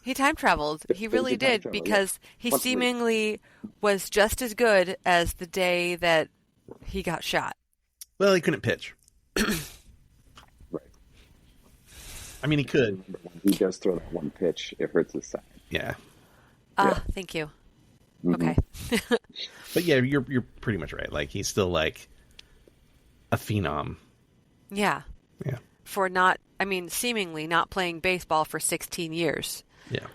He time traveled. He really did, because he seemingly was just as good as the day that he got shot. Well, he couldn't pitch. Right. I mean, he could. When he does throw that one pitch, it hurts his side. Yeah. Thank you. Mm-hmm. Okay. But yeah, you're pretty much right. Like, he's still like a phenom. Yeah. Yeah. For seemingly not playing baseball for 16 years. Yeah.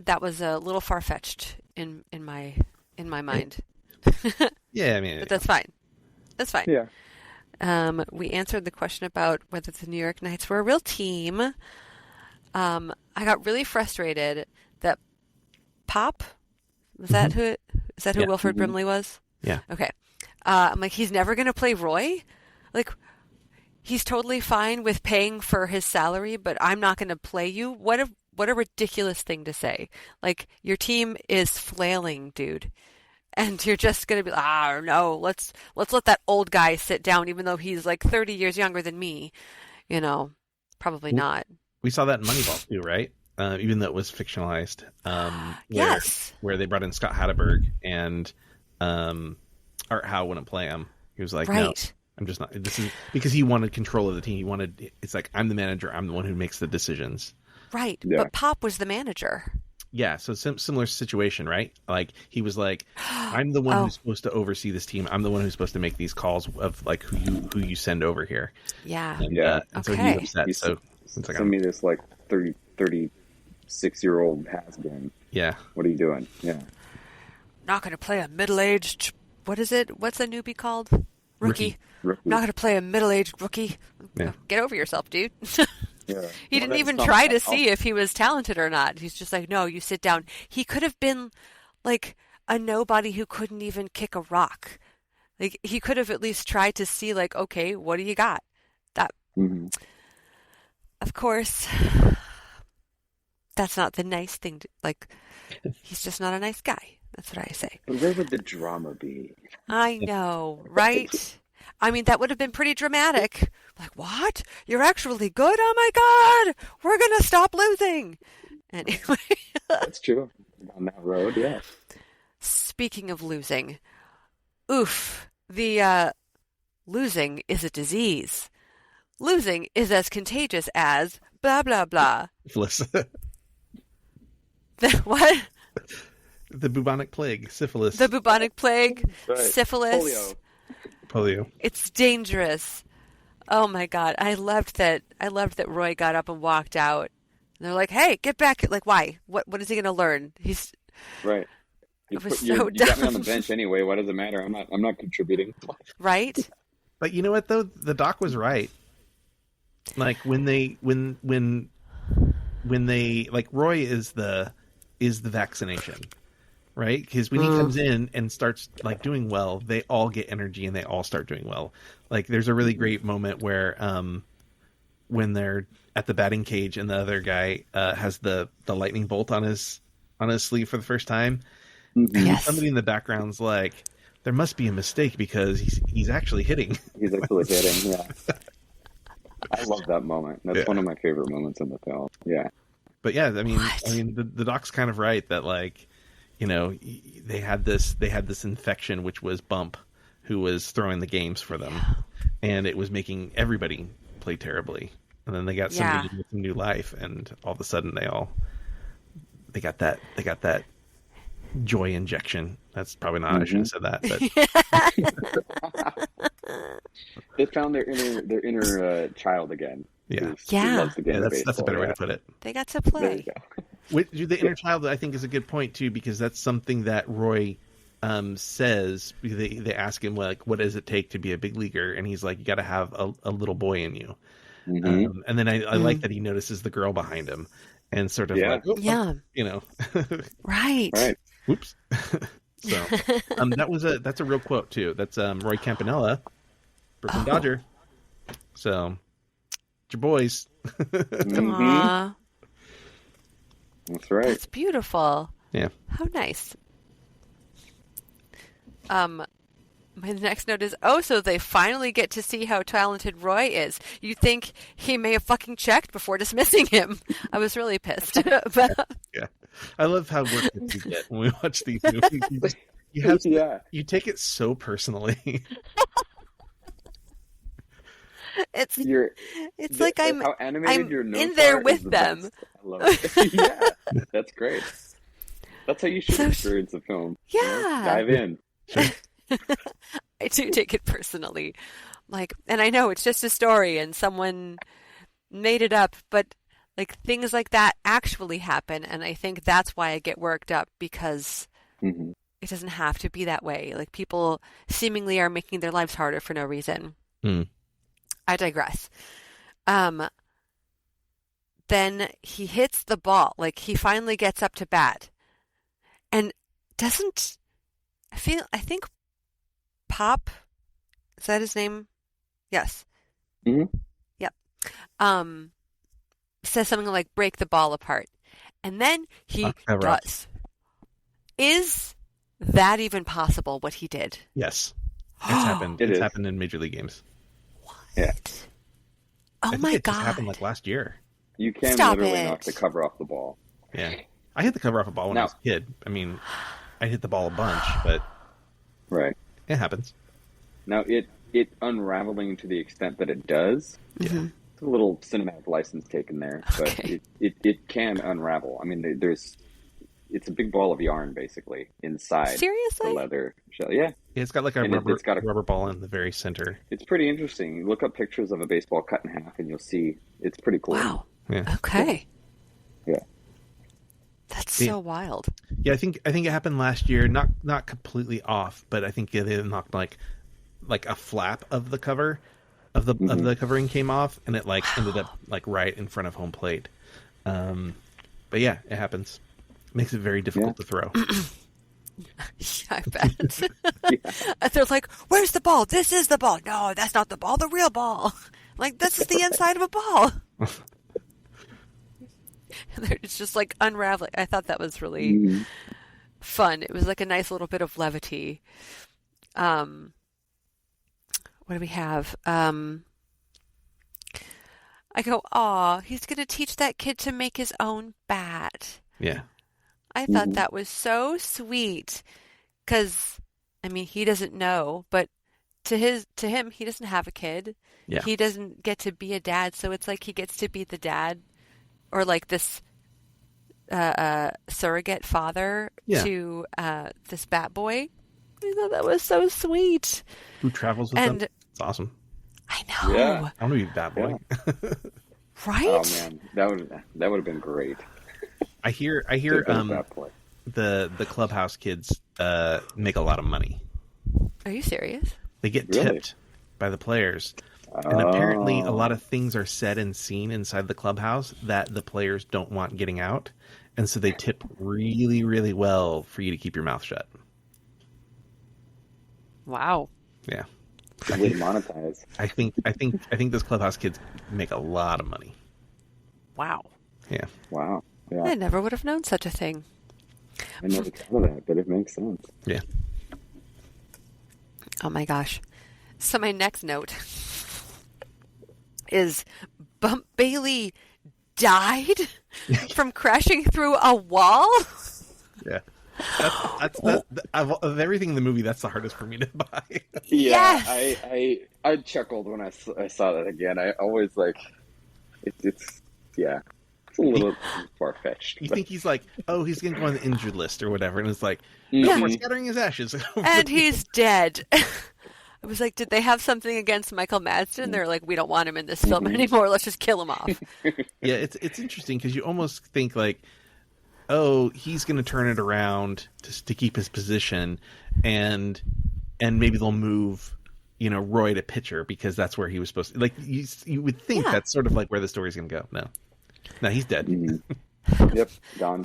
That was a little far-fetched in my mind. Yeah, I mean, but that's fine. That's fine. Yeah. We answered the question about whether the New York Knights were a real team. I got really frustrated that Pop, is that who Wilford Brimley was? Yeah. Okay. I'm like, he's never going to play Roy? Like, he's totally fine with paying for his salary, but I'm not going to play you? What a ridiculous thing to say. Like, your team is flailing, dude. And you're just going to be, no, let's let that old guy sit down, even though he's like 30 years younger than me. Probably not. We saw that in Moneyball too, right? Even though it was fictionalized. Yes. Where they brought in Scott Hatterberg and Art Howe wouldn't play him. He was like, no, I'm just not. This is because he wanted control of the team. It's like, I'm the manager. I'm the one who makes the decisions. Right. Yeah. But Pop was the manager. Yeah. So similar situation, right? Like, he was like, I'm the one who's supposed to oversee this team. I'm the one who's supposed to make these calls of like who you send over here. Yeah. And, and so Okay. he's upset. So it's like, send me this like 36-year-old has-been. Yeah. What are you doing? Yeah. Not going to play a middle-aged, what is it? What's a newbie called? Rookie. Rookie. Not going to play a middle-aged rookie. Yeah. Get over yourself, dude. Yeah. He didn't even try to see if he was talented or not. He's just like, no, you sit down. He could have been like a nobody who couldn't even kick a rock. Like, he could have at least tried to see, like, okay, what do you got? That, of course, that's not the nice thing to, like, he's just not a nice guy. That's what I say. But where would the drama be? I know, right? I mean, that would have been pretty dramatic. Like, what? You're actually good? Oh my God! We're going to stop losing. Anyway. That's true. On that road, yeah. Speaking of losing, the losing is a disease. Losing is as contagious as blah, blah, blah. Syphilis. What? The bubonic plague, syphilis. The bubonic plague, Right. syphilis. Polio. It's dangerous. Oh my God. I loved that Roy got up and walked out. And they're like, hey, get back. Like, why? What is he going to learn? He's right. It was so you got me on the dumb. bench anyway. What does it matter? I'm not contributing. right. But you know what though? The doc was right. Like, when they like, Roy is the vaccination, right? Because when he comes in and starts like doing well, they all get energy and they all start doing well. Like, there's a really great moment where when they're at the batting cage and the other guy has the lightning bolt on his sleeve for the first time. Yes. Somebody in the background's like, there must be a mistake because he's actually hitting. He's actually hitting, yeah. I love that moment. That's one of my favorite moments in the film. Yeah. But yeah, I mean, the doc's kind of right that, like, you know, they had this infection, which was Bump, who was throwing the games for them, and it was making everybody play terribly. And then they got somebody with some new life, and all of a sudden they all they got that joy injection. That's probably not. I shouldn't have said that. But They found their inner child again. Yeah. Who Yeah. loves the game of that's a baseball, better way to put it. They got to There play. you go. The inner child, I think, is a good point too, because that's something that Roy says. They ask him, like, what does it take to be a big leaguer, and he's like, you got to have a little boy in you. Mhm. And then I like that he notices the girl behind him, and sort of Yeah. like, oh, Yeah. you know, Right. Right. whoops. So that's a real quote too. That's Roy Campanella, Brooklyn Dodger. So it's your boys. Mhm. Aw, That's right. that's beautiful. Yeah. How nice. My next note is, so they finally get to see how talented Roy is. You think he may have fucking checked before dismissing him. I was really pissed. But Yeah. I love how worked up you get when we watch these movies. You take it so personally. it's You're like how animated I'm your notes in there are is with the them. best. I love it. Yeah, that's great. That's how you should So- experience a film. you know? Yeah. Dive in. I do take it personally. Like, and I know it's just a story and someone made it up, but like things like that actually happen, and I think that's why I get worked up, because Mhm. it doesn't have to be that way. Like, people seemingly are making their lives harder for no reason. Hmm. I digress. Then he hits the ball. Like, he finally gets up to bat and doesn't, I think Pop, is that his name? Yes. Mhm. Yep. Says something like break the ball apart. And then he Cover up. does. Is that even possible, what he did? Yes. It's happened. It It's is. happened in Major League games. Yeah. Oh I think my it God. just happened like last year. You can Stop literally it. knock the cover off the ball. Yeah. I hit the cover off a ball when I No. was a kid. I mean, I hit the ball a bunch, but Right. it happens. Now, it unraveling to the extent that it does, Mhm. it's a little cinematic license taken there, but Okay. it can unravel. I mean, it's a big ball of yarn, basically, inside the Seriously? leather shell. Yeah, It's got like a And rubber, it's got a- rubber ball in the very center. it's pretty interesting. You look up pictures of a baseball cut in half, and you'll see it's pretty cool. Wow. Yeah. Okay. Yeah. That's Yeah. so wild. Yeah, I think it happened last year. Not completely off, but I think they knocked like a flap of the cover of the covering came off, and it like ended up like right in front of home plate. But yeah, it happens. Makes it very difficult to throw. Yeah, I bet. And they're like, where's the ball? This is the ball. No, that's not the ball, the real ball. Like, this is the inside of a ball. It's just like unraveling. I thought that was really Mhm. fun. It was like a nice little bit of levity. What do we have? I go, aw, he's going to teach that kid to make his own bat. Yeah. I thought Mhm. that was so sweet, because, I mean, he doesn't know, but to him, he doesn't have a kid. Yeah. He doesn't get to be a dad, so it's like he gets to be the dad, or like this surrogate father Yeah. to this bat boy. I thought that was so sweet. Who travels with And them? It's awesome. I know, Yeah. I want to be that boy. right? Oh man, that would have been great. I hear Could've been at that point. the clubhouse kids make a lot of money. Are you serious? They get Really? tipped by the players. And apparently a Oh. lot of things are said and seen inside the clubhouse that the players don't want getting out. And so they tip really, really well for you to keep your mouth shut. Wow. Yeah. Good way to monetize. I think those clubhouse kids make a lot of money. Wow. Yeah. Wow. Yeah, I never would have known such a thing. I never thought of that, but it makes sense. Yeah. Oh my gosh. So my next note is Bump Bailey died from crashing through a wall? Yeah. That's of everything in the movie, that's the hardest for me to buy. Yeah, Yes. I chuckled when I saw that again. I always like it's yeah. It's a little far-fetched. You but- think he's like, oh, he's going to go on the injured list or whatever, and it's like, Mhm. no, we're scattering his ashes. And he's dead. I was like, did they have something against Michael Madsen? They're like, we don't want him in this film anymore. Let's just kill him off. Yeah, it's interesting because you almost think like, oh, he's going to turn it around to keep his position, and maybe they'll move, Roy to pitcher because that's where he was supposed to. Like you would think Yeah. that's sort of like where the story's going to go. No, he's dead. Mhm. Yep, gone.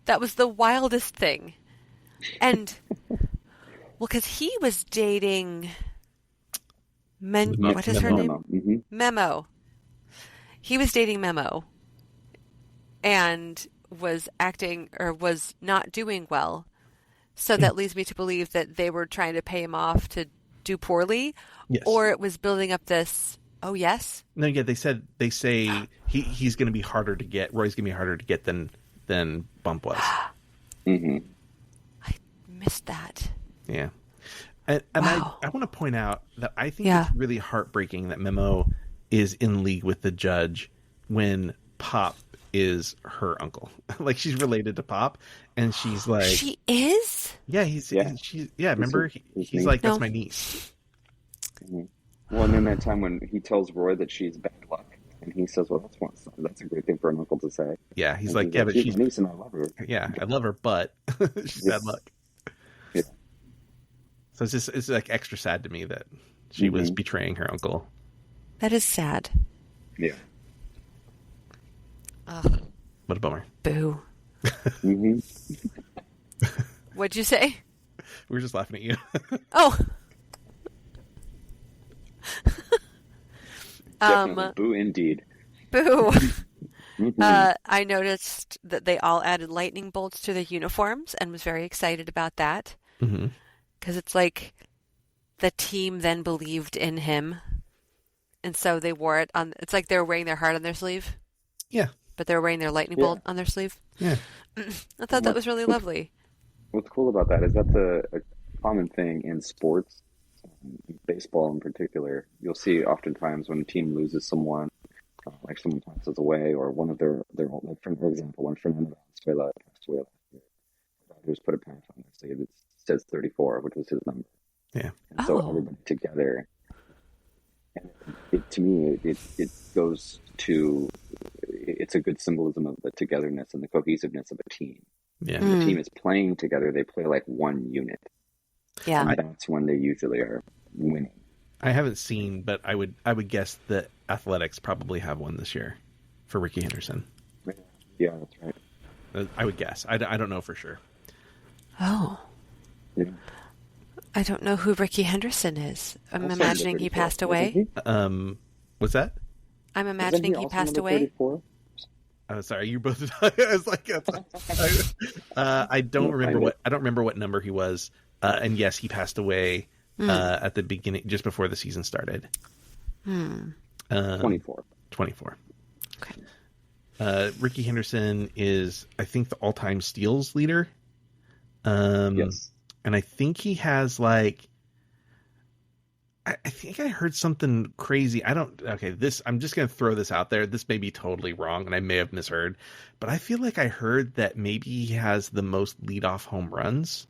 That was the wildest thing. And well, because he was dating what is her name? Mhm. Memo. He was dating Memo and was acting or was not doing well. So that leads me to believe that they were trying to pay him off to do poorly, Yes. or it was building up this. Oh yes, No, yeah, they say he's going to be harder to get. Roy's going to be harder to get than Bump was. Mhm. missed that. Yeah. And Wow. I want to point out that I think Yeah. it's really heartbreaking that Memo is in league with the judge when Pop is her uncle. Like she's related to Pop, and she's like, She is. remember his he's niece. like, that's No. my niece. Well, and then that time when he tells Roy that she's bad luck, and he says, "Well, that's a great thing for an uncle to say." Yeah, he's And like, yeah, but she's my niece and I love her. yeah, I love her, but she's Yes. bad luck. Yeah. So it's like extra sad to me that she was Mhm. betraying her uncle. That is sad. Yeah. Ugh, What a bummer. boo. hmm What'd you say? We were just laughing at you. Oh. Definitely. Boo indeed. Boo. Mhm. I noticed that they all added lightning bolts to their uniforms and was very excited about that hmm because it's like the team then believed in him, and so they wore it on. It's like they were wearing their heart on their sleeve, Yeah. but they were wearing their lightning Yeah. bolt on their sleeve. Yeah. I thought that was really lovely. What's cool about that is that's a common thing in sports, baseball in particular. You'll see oftentimes when a team loses someone, like someone passes away, or one of their like for example, when Fernando Valenzuela passed away last year, the Dodgers put a patch on their sleeve that says 34, which was his number. Yeah. And so Oh. everybody together, and to me, it goes to it's a good symbolism of the togetherness and the cohesiveness of a team. Yeah. When the team is playing together, they play like one unit. Yeah. And that's when they usually are winning. I haven't seen, but I would guess that Athletics probably have one this year for Ricky Henderson. Yeah, that's right. I would guess. I don't know for sure. Oh. Yeah. I don't know who Ricky Henderson is. I'm Also imagining number he 34, passed wasn't away. he? What's that? I'm Wasn't imagining he also passed number away. 34? Oh, sorry, you both. I was like, I don't remember what number he was. And yes, he passed away at the beginning, just before the season started. 24. 24. Okay. Ricky Henderson is, I think, the all-time steals leader. Yes. And I think he has like, I think I heard something crazy. I'm just going to throw this out there. This may be totally wrong and I may have misheard, but I feel like I heard that maybe he has the most leadoff home runs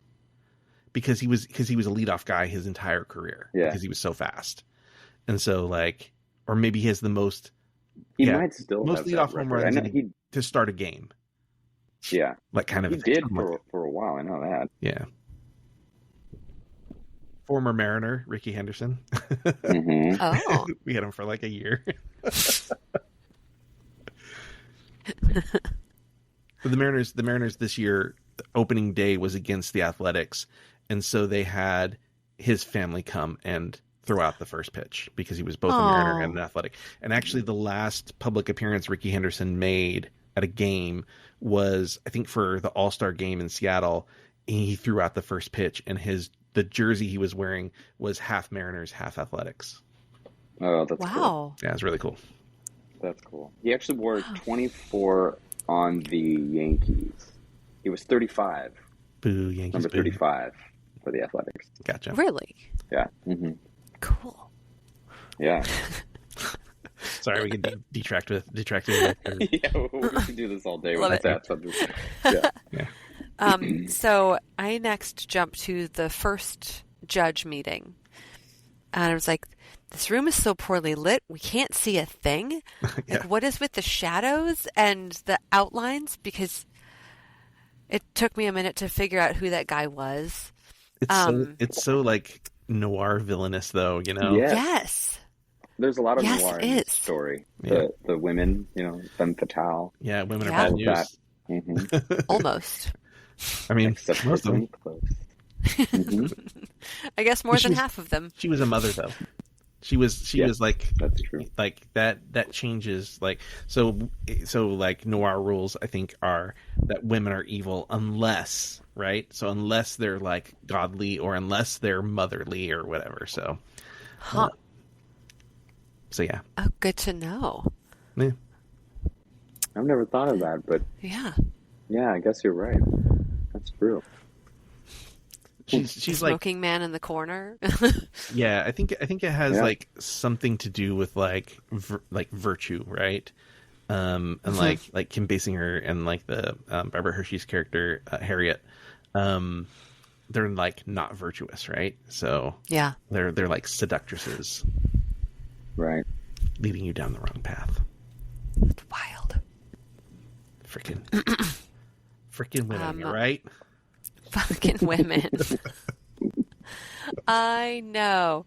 because he was a leadoff guy his entire career. Yeah. Because he was so fast. And so like, or maybe he has the most, He yeah, might still most have leadoff that home record. runs I know to start a game. yeah. Like kind of He a thing. did Something like for a while. I know that. Yeah. Former Mariner, Ricky Henderson. hmm Oh. We had him for like a year. But the Mariners this year, the opening day was against the Athletics, and so they had his family come and throw out the first pitch because he was both a Mariner and an Athletic. And actually, the last public appearance Ricky Henderson made at a game was, I think, for the All-Star game in Seattle. He threw out the first pitch, and the jersey he was wearing was half Mariners, half Athletics. Oh, that's cool. Wow. Yeah, it's really cool. That's cool. He actually wore 24 on the Yankees. He was 35, Boo, Yankees. number boo. 35 for the Athletics. Gotcha. Really? Yeah. Cool. Yeah. Sorry, we can detract with. Yeah, we can do this all day Love with it. that subject. Yeah. Yeah. So I next jumped to the first judge meeting. And I was like, this room is so poorly lit, we can't see a thing. Yeah. Like, what is with the shadows and the outlines? Because it took me a minute to figure out who that guy was. It's so like noir villainous though, you know. Yeah. Yes. There's a lot of Yes, noir it in this is. story. Yeah. The women, femme fatale. Yeah, women Yeah. are bad All of that. news. Mm-hmm. Almost. I mean, Except for most of them. Glenn Close. Mm-hmm. I guess more But she than was- half of them. She was a mother though. She was like That's true. like that changes like so like noir rules I think are that women are evil unless they're like godly or unless they're motherly or whatever. So Huh. yeah. Oh, good to know. Yeah. I've never thought of that, but Yeah. yeah, I guess you're right. That's true. She's like Smoking man in the corner. yeah, I think it has Yeah. like something to do with like virtue, right? And like Kim Basinger and like the Barbara Hershey's character Harriet, they're like not virtuous, right? So Yeah. they're like seductresses Right. leading you down the wrong path. It's wild. Freaking women, Um, right? Fucking women. I know.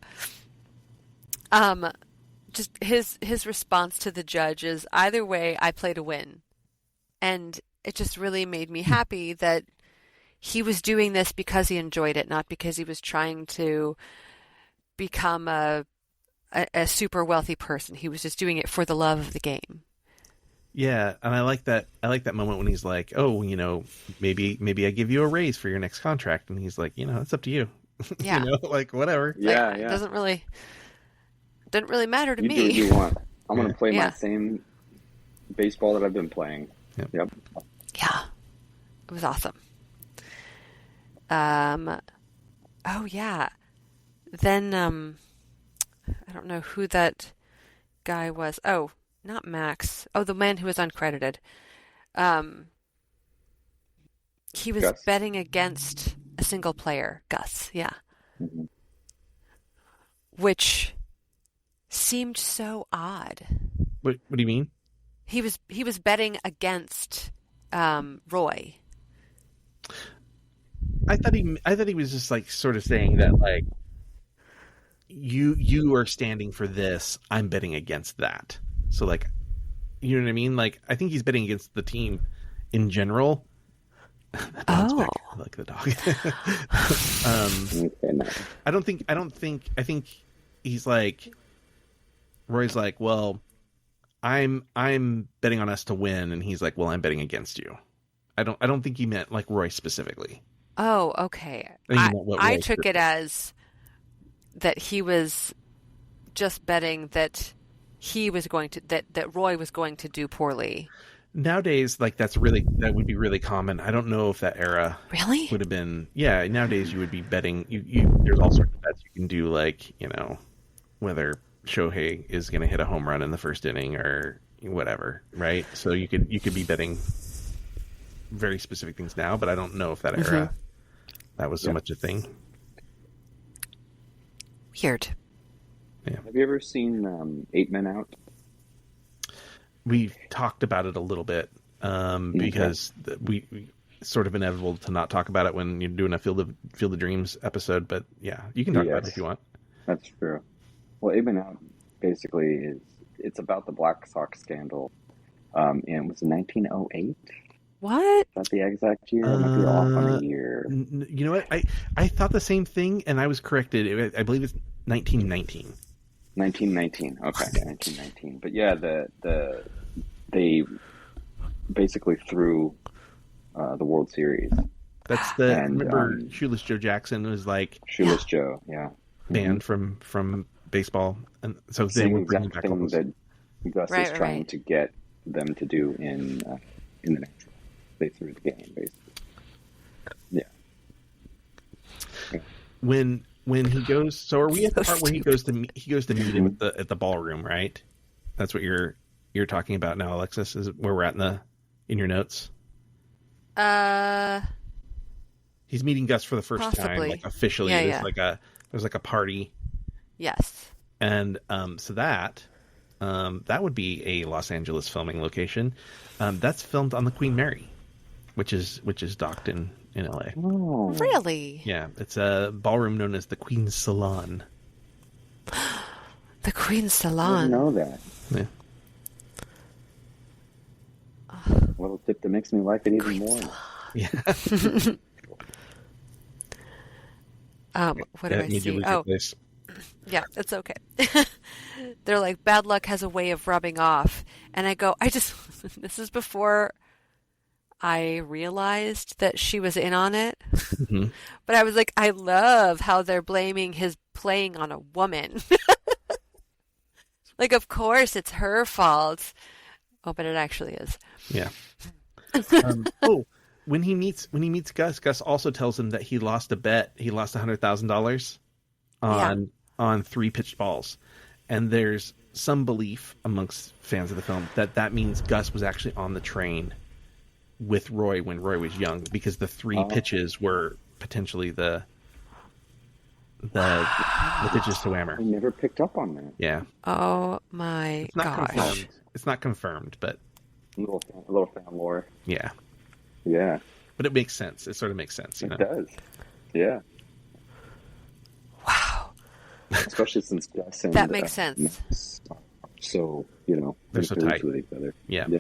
Just his response to the judge is, either way, I play to win. And it just really made me happy that he was doing this because he enjoyed it, not because he was trying to become a super wealthy person. He was just doing it for the love of the game. Yeah, and I like that moment when he's like, "Oh, maybe I give you a raise for your next contract," and he's like, "It's up to you." Yeah. Like whatever. Yeah, It yeah. doesn't really matter to You me. do what you want. I'm going to play Yeah. my same baseball that I've been playing. Yep. Yep. Yeah. It was awesome. Oh yeah. Then I don't know who that guy was. Oh, not Max. Oh, the man who was uncredited. He was Gus. betting against a single player, Gus. Yeah. Mm-hmm. Which seemed so odd. What do you mean? He was betting against Roy. I thought he was just like sort of saying that like you are standing for this, I'm betting against that. So like, you know what I mean? Like I think he's betting against the team in general. That dog's back. I like the dog. Okay, no. I think he's like Roy's like, well, I'm betting on us to win, and he's like, well, I'm betting against you. I don't think he meant like Roy specifically. Oh, okay. I think he meant what I Roy took it as that he was just betting that he was going to that Roy was going to do poorly. Nowadays, like that would be really common. I don't know if that era Really? would have been. Yeah, nowadays you would be betting. You there's all sorts of bets you can do, like whether Shohei is going to hit a home run in the first inning or whatever, right? So you could be betting very specific things now, but I don't know if that era that was so much a thing. Weird. Have you ever seen 8 Men Out? We talked about it a little bit because we sort of inevitable to not talk about it when you're doing a Field of Dreams episode. But yeah, you can talk about it if you want. That's true. Well, 8 Men Out basically it's about the Black Sox scandal. And it was 1908. What? Is that the exact year? I might be off on a year. You know what? I thought the same thing, and I was corrected. I believe it's 1919. 1919. Okay, 1919. But yeah, they basically threw the World Series. That's the And, remember Shoeless Joe Jackson was like Shoeless Joe, yeah. banned from baseball, and so they Same were bringing exact back all thing those. that Gus is trying to get them to do in the National. They threw the game, basically. Yeah. When he goes, so are we at the part where he goes to meet him at the ballroom, right? That's what you're talking about now, Alexis. Is where we're at in your notes? He's meeting Gus for the first time, like officially. Yeah, There's like a party. Yes. And so that would be a Los Angeles filming location. That's filmed on the Queen Mary, which is docked in LA. Oh. Really? Yeah, it's a ballroom known as the Queen's Salon. The Queen's I Salon. didn't know that. Yeah. A little tip that makes me like it even more. Yeah. What do I see? Oh, place. yeah, it's okay. They're like, bad luck has a way of rubbing off. And I go, this is before I realized that she was in on it. Mm-hmm. But I was like, I love how they're blaming his playing on a woman. Like, of course it's her fault. Oh, but it actually is. Yeah. When he meets Gus, Gus also tells him that he lost a bet. He lost $100,000 on 3 pitched balls, and there's some belief amongst fans of the film that means Gus was actually on the train with Roy when Roy was young, because the 3 pitches were potentially the pitches to Whammer. I never picked up on that. Yeah. Oh my It's not gosh. confirmed. It's not confirmed, but A little fan lore. yeah. Yeah, But it makes sense. It sort of makes sense, you know. it does. Yeah, Wow. especially since Gus and That makes sense. Max are so They're so in cahoots tight. with each other. Yeah. Yeah.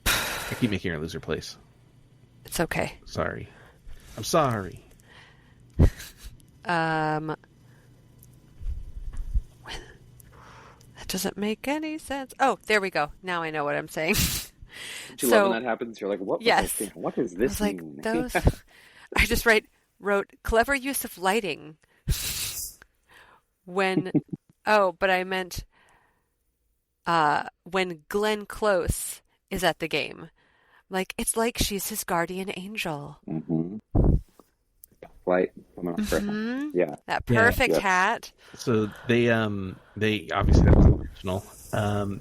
I keep making her lose her place. It's okay. Sorry. I'm sorry. That doesn't make any sense. Oh, there we go. Now I know what I'm saying. Do you love when that happens? You're like, what? Was I Yes. thinking? What does I this was like, mean? those. I just wrote clever use of lighting. When, but I meant when Glenn Close is at the game. Like, it's like she's his guardian angel. Mm-hmm. Light coming off her. Mhm. Yeah. That perfect Yeah. hat. So they obviously that was original.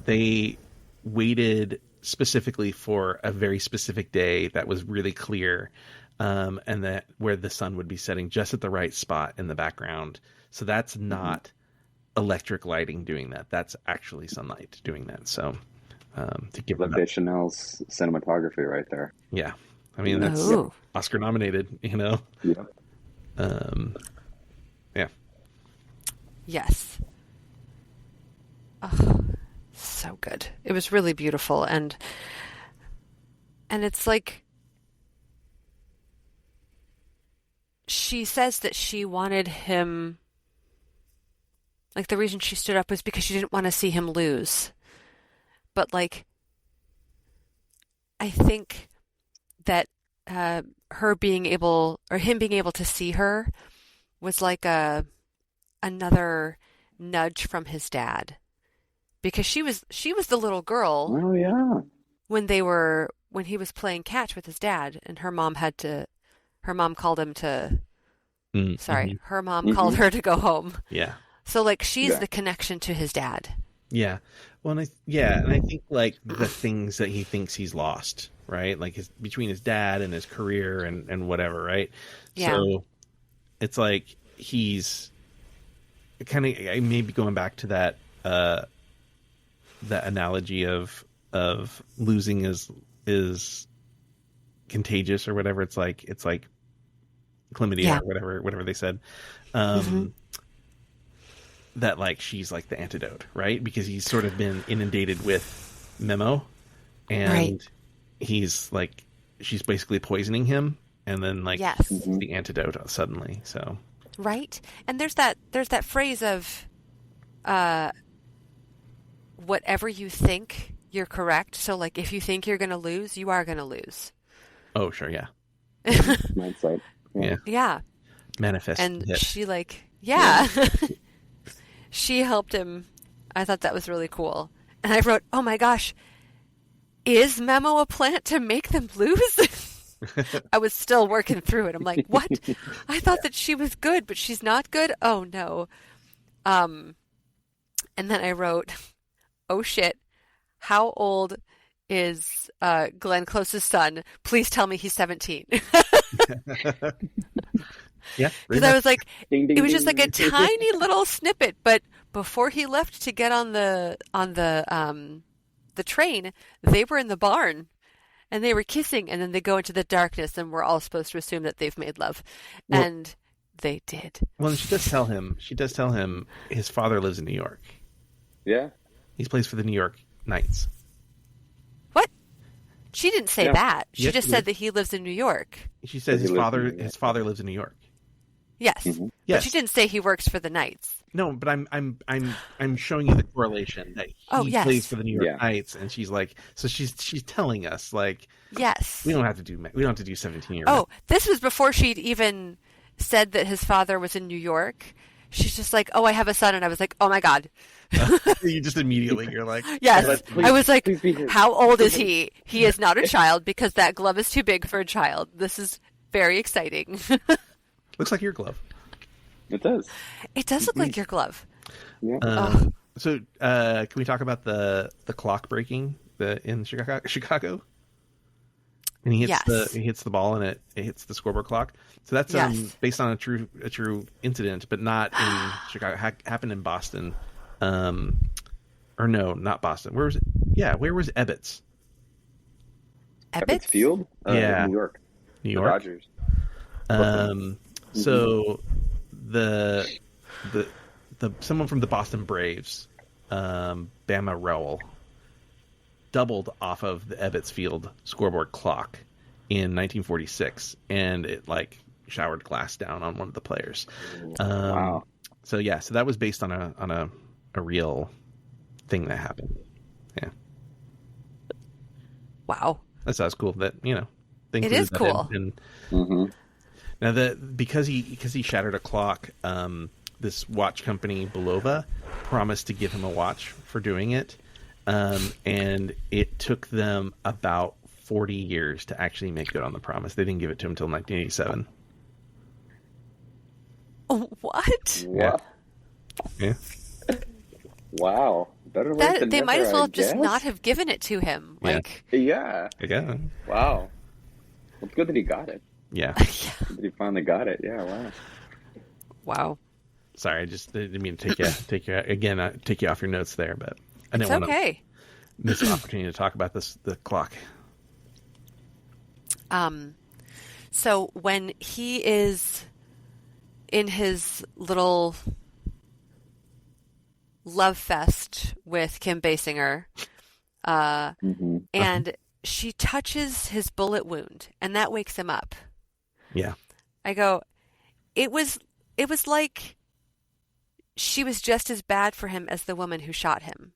They waited specifically for a very specific day that was really clear, and that where the sun would be setting just at the right spot in the background. So that's not electric lighting doing that. That's actually sunlight doing that. So to give them Olivier Chanel's cinematography right there. yeah, I mean that's Ooh. Oscar nominated. You know, Yep. yeah. Yes. Oh, so good. It was really beautiful, and it's like she says that she wanted him, like the reason she stood up was because she didn't want to see him lose. But like, I think that her being able, or him being able to see her was like another nudge from his dad, because she was the little girl Oh yeah. when he was playing catch with his dad, and her mom called him to her mom called her to go home. Yeah. So like she's Yeah. the connection to his dad. Yeah. Well, and I think like the things that he thinks he's lost, right? Like between his dad and his career and whatever, right? Yeah. So it's like he's kind of maybe going back to that analogy of losing is contagious or whatever. It's like chlamydia Yeah. or whatever they said. That like she's like the antidote, right? Because he's sort of been inundated with Memo, and Right. he's like she's basically poisoning him, and then like Yes. he's the antidote suddenly. So Right? And there's that phrase of whatever you think, you're correct. So like if you think you're going to lose, you are going to lose. oh sure, yeah, Mindset. yeah, Yeah. manifest. And hit. she like, yeah. She helped him. I thought that was really cool. And I wrote, "Oh my gosh, is Memo a plant to make them lose?" I was still working through it. I'm like, "What? I thought that she was good, but she's not good? Oh no." And then I wrote, oh shit, how old is Glenn Close's son? Please tell me he's 17. Yeah, Because I was like, Ding, ding, it was just ding. like a tiny little snippet, but before he left to get on the train, they were in the barn and they were kissing, and then they go into the darkness, and we're all supposed to assume that they've made love, Well- and they did. Well, she does tell him. She does tell him his father lives in New York. Yeah. He plays for the New York Knights. What? She didn't say Yeah. that. She Yes, just she said did. that he lives in New York. She says He his lives in father New York. his father lives in New York. Yes. Mhm. Yes. But she didn't say he works for the Knights. No, but I'm showing you the correlation that he Oh, yes. plays for the New York Yeah. Knights, and she's like, so she's telling us like Yes. we don't have to do 17-year. Oh, this was before she'd even said that his father was in New York. She's just like, oh, I have a son. And I was like, oh my God. You just immediately you're like, Yes. But please- I was like, please be here. how old is he? He is not a child because that glove is too big for a child. This is very exciting. looks like your glove. It does. It does look like your glove. Yeah. So can we talk about the clock breaking in Chicago? And he hits the ball and it hits the scoreboard clock. So that's Yes. based on a true incident, but not in Chicago. Happened in Boston, or no, not Boston. Where was it? Yeah, where was Ebbets? Ebbets Field? Yeah. New York. New The York. Dodgers. So the someone from the Boston Braves, Bama Rowell, doubled off of the Ebbets Field scoreboard clock in 1946, and it like showered glass down on one of the players. Wow. So yeah, so that was based on a real thing that happened. Yeah, Wow. that sounds cool. That they It is included that cool. Mm-hmm. Now because he shattered a clock, this watch company Bulova promised to give him a watch for doing it, and it took them about 40 years to actually make good on the promise. They didn't give it to him until 1987. What? Yeah. Yeah. Wow. Better late than They might never, as well I have just guess. not have given it to him. Yeah. Like, Yeah. Yeah. Wow. Well, it's good that he got it. Yeah. Good that he finally got it. Yeah. Wow. wow. Sorry, I just didn't mean to take you off your notes there, but I It's didn't want to okay. miss an opportunity to talk about the clock. So when he is in his little love fest with Kim Basinger, Mm-hmm. and she touches his bullet wound, and that wakes him up. Yeah. I go, it was like she was just as bad for him as the woman who shot him.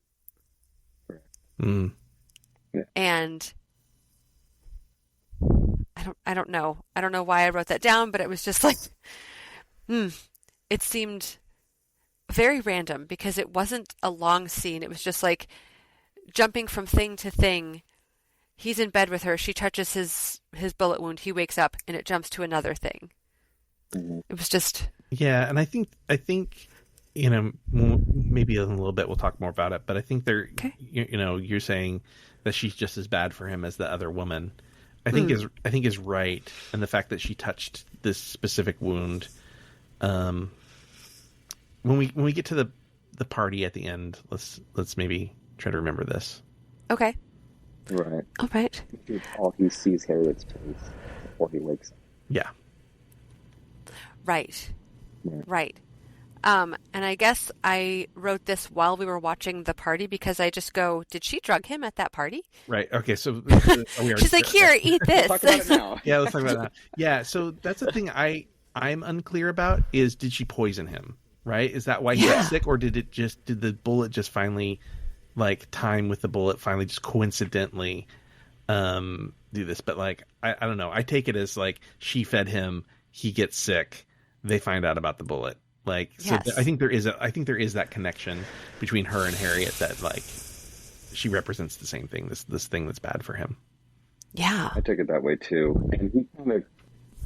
Mm. And I don't know. I don't know why I wrote that down, but it was just like, it seemed very random because it wasn't a long scene. It was just like jumping from thing to thing. He's in bed with her. She touches his bullet wound. He wakes up and it jumps to another thing. Mm-hmm. It was just, Yeah, and I think maybe in a little bit we'll talk more about it, but I think Okay. you're saying that she's just as bad for him as the other woman. I think is right, and the fact that she touched this specific wound. When we get to the party at the end, let's maybe try to remember this. okay. Right. All right. All he sees Harriet's face before he wakes up. Yeah. Right. Yeah. Right. And I guess I wrote this while we were watching the party because I just go, did she drug him at that party? Right. Okay. So She's like, here, eat this. Talk about it now. Yeah, let's talk about that. Yeah, so that's the thing I'm unclear about is did she poison him? Right? Is that why he got sick, or did the bullet just finally, like time with the bullet finally just coincidentally do this? But like I don't know. I take it as like she fed him, he gets sick, they find out about the bullet. Like so Yes. I think there is that connection between her and Harriet that like she represents the same thing, this thing that's bad for him. Yeah. I took it that way too, and he kind of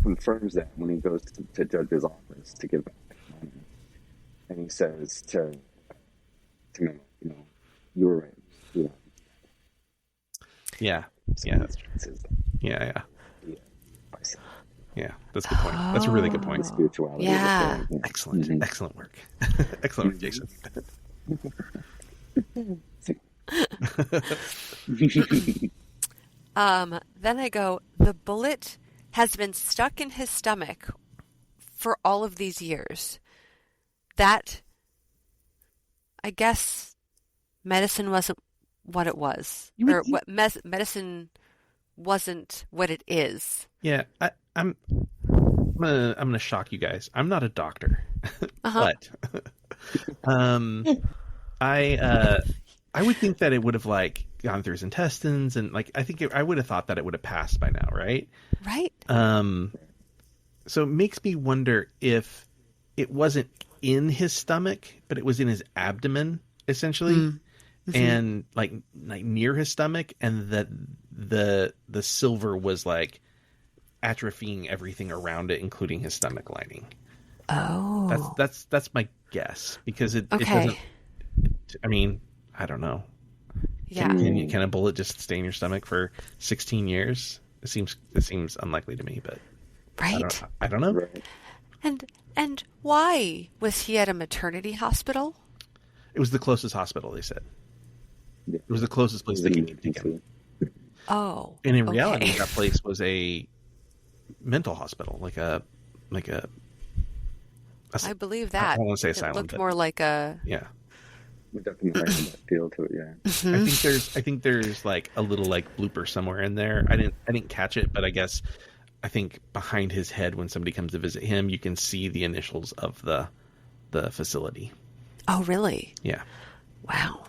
confirms that when he goes to Judge's office to give back the money, and he says to to Memo, you were right. Yeah. So Yeah. that's true. Yeah. Bicep. Yeah. That's a good point. That's a really good point. Spirituality. Yeah. Excellent. Mhm. Excellent work. Excellent work, Jason. Then I go, the bullet has been stuck in his stomach for all of these years. That, I guess, medicine wasn't what it was. Or what medicine wasn't what it is. Yeah, I'm gonna shock you guys. I'm not a doctor, but I would think that it would have like gone through his intestines, and like I would have thought that it would have passed by now, right? Right. So it makes me wonder if it wasn't in his stomach, but it was in his abdomen, essentially, and like near his stomach, and that the silver was like atrophying everything around it, including his stomach lining. Oh, That's my guess, because it okay. doesn't. I mean, I don't know. Yeah. Can a bullet just stay in your stomach for 16 years? It seems unlikely to me, but Right. I don't know. Right. And why was he at a maternity hospital? It was the closest hospital, they said. Yeah. It was the closest place they could take him. Oh. And in okay. reality, that place was a mental hospital, like a I believe that. I don't want to say It asylum, looked but more like a. yeah. We definitely have that feel to it, yeah. I think there's like a little like blooper somewhere in there. I didn't catch it, but I think behind his head, when somebody comes to visit him, you can see the initials of the facility. Oh, really? Yeah. Wow.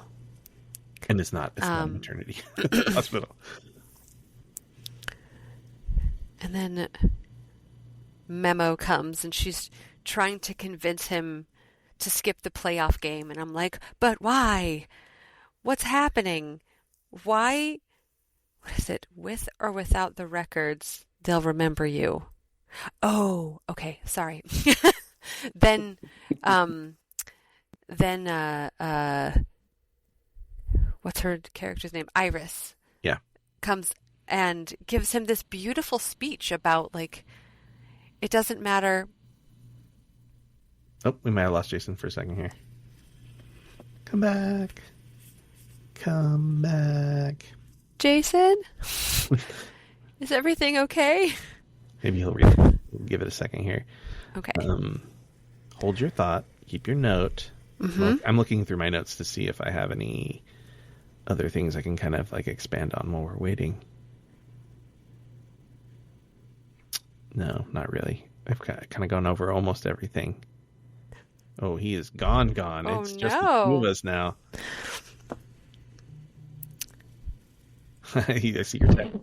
And it's not a maternity hospital. And then Memo comes, and she's trying to convince him to skip the playoff game. And I'm like, but why? What's happening? Why? What is it? With or without the records, they'll remember you. Oh, okay. Sorry. Then what's her character's name? Iris. Yeah. Comes and gives him this beautiful speech about, like, it doesn't matter. Oh, we might have lost Jason for a second here. Come back. Come back. Jason? Is everything okay? Maybe he'll read it. We'll give it a second here. Okay. Hold your thought. Keep your note. I'm looking through my notes to see if I have any other things I can kind of like expand on while we're waiting. No, not really. I've kind of gone over almost everything. Oh, he is gone. Oh, It's just the two of us now. I see your text.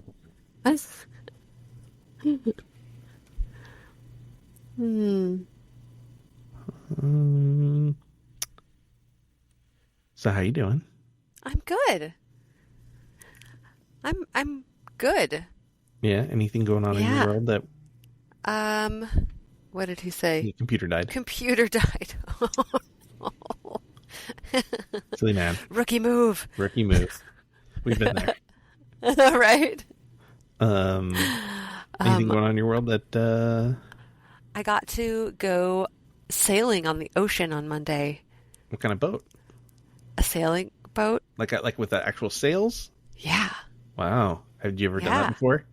So how you doing? I'm good. I'm good. Yeah, anything going on in Yeah. your world that What did he say? your computer died? Computer died. Silly man. Rookie move. Rookie move. We've been there. Right? Anything going on in your world that I got to go sailing on the ocean on Monday. what kind of boat? A sailing boat? Like with the actual sails? Yeah. Wow. Have you ever done Yeah. that before?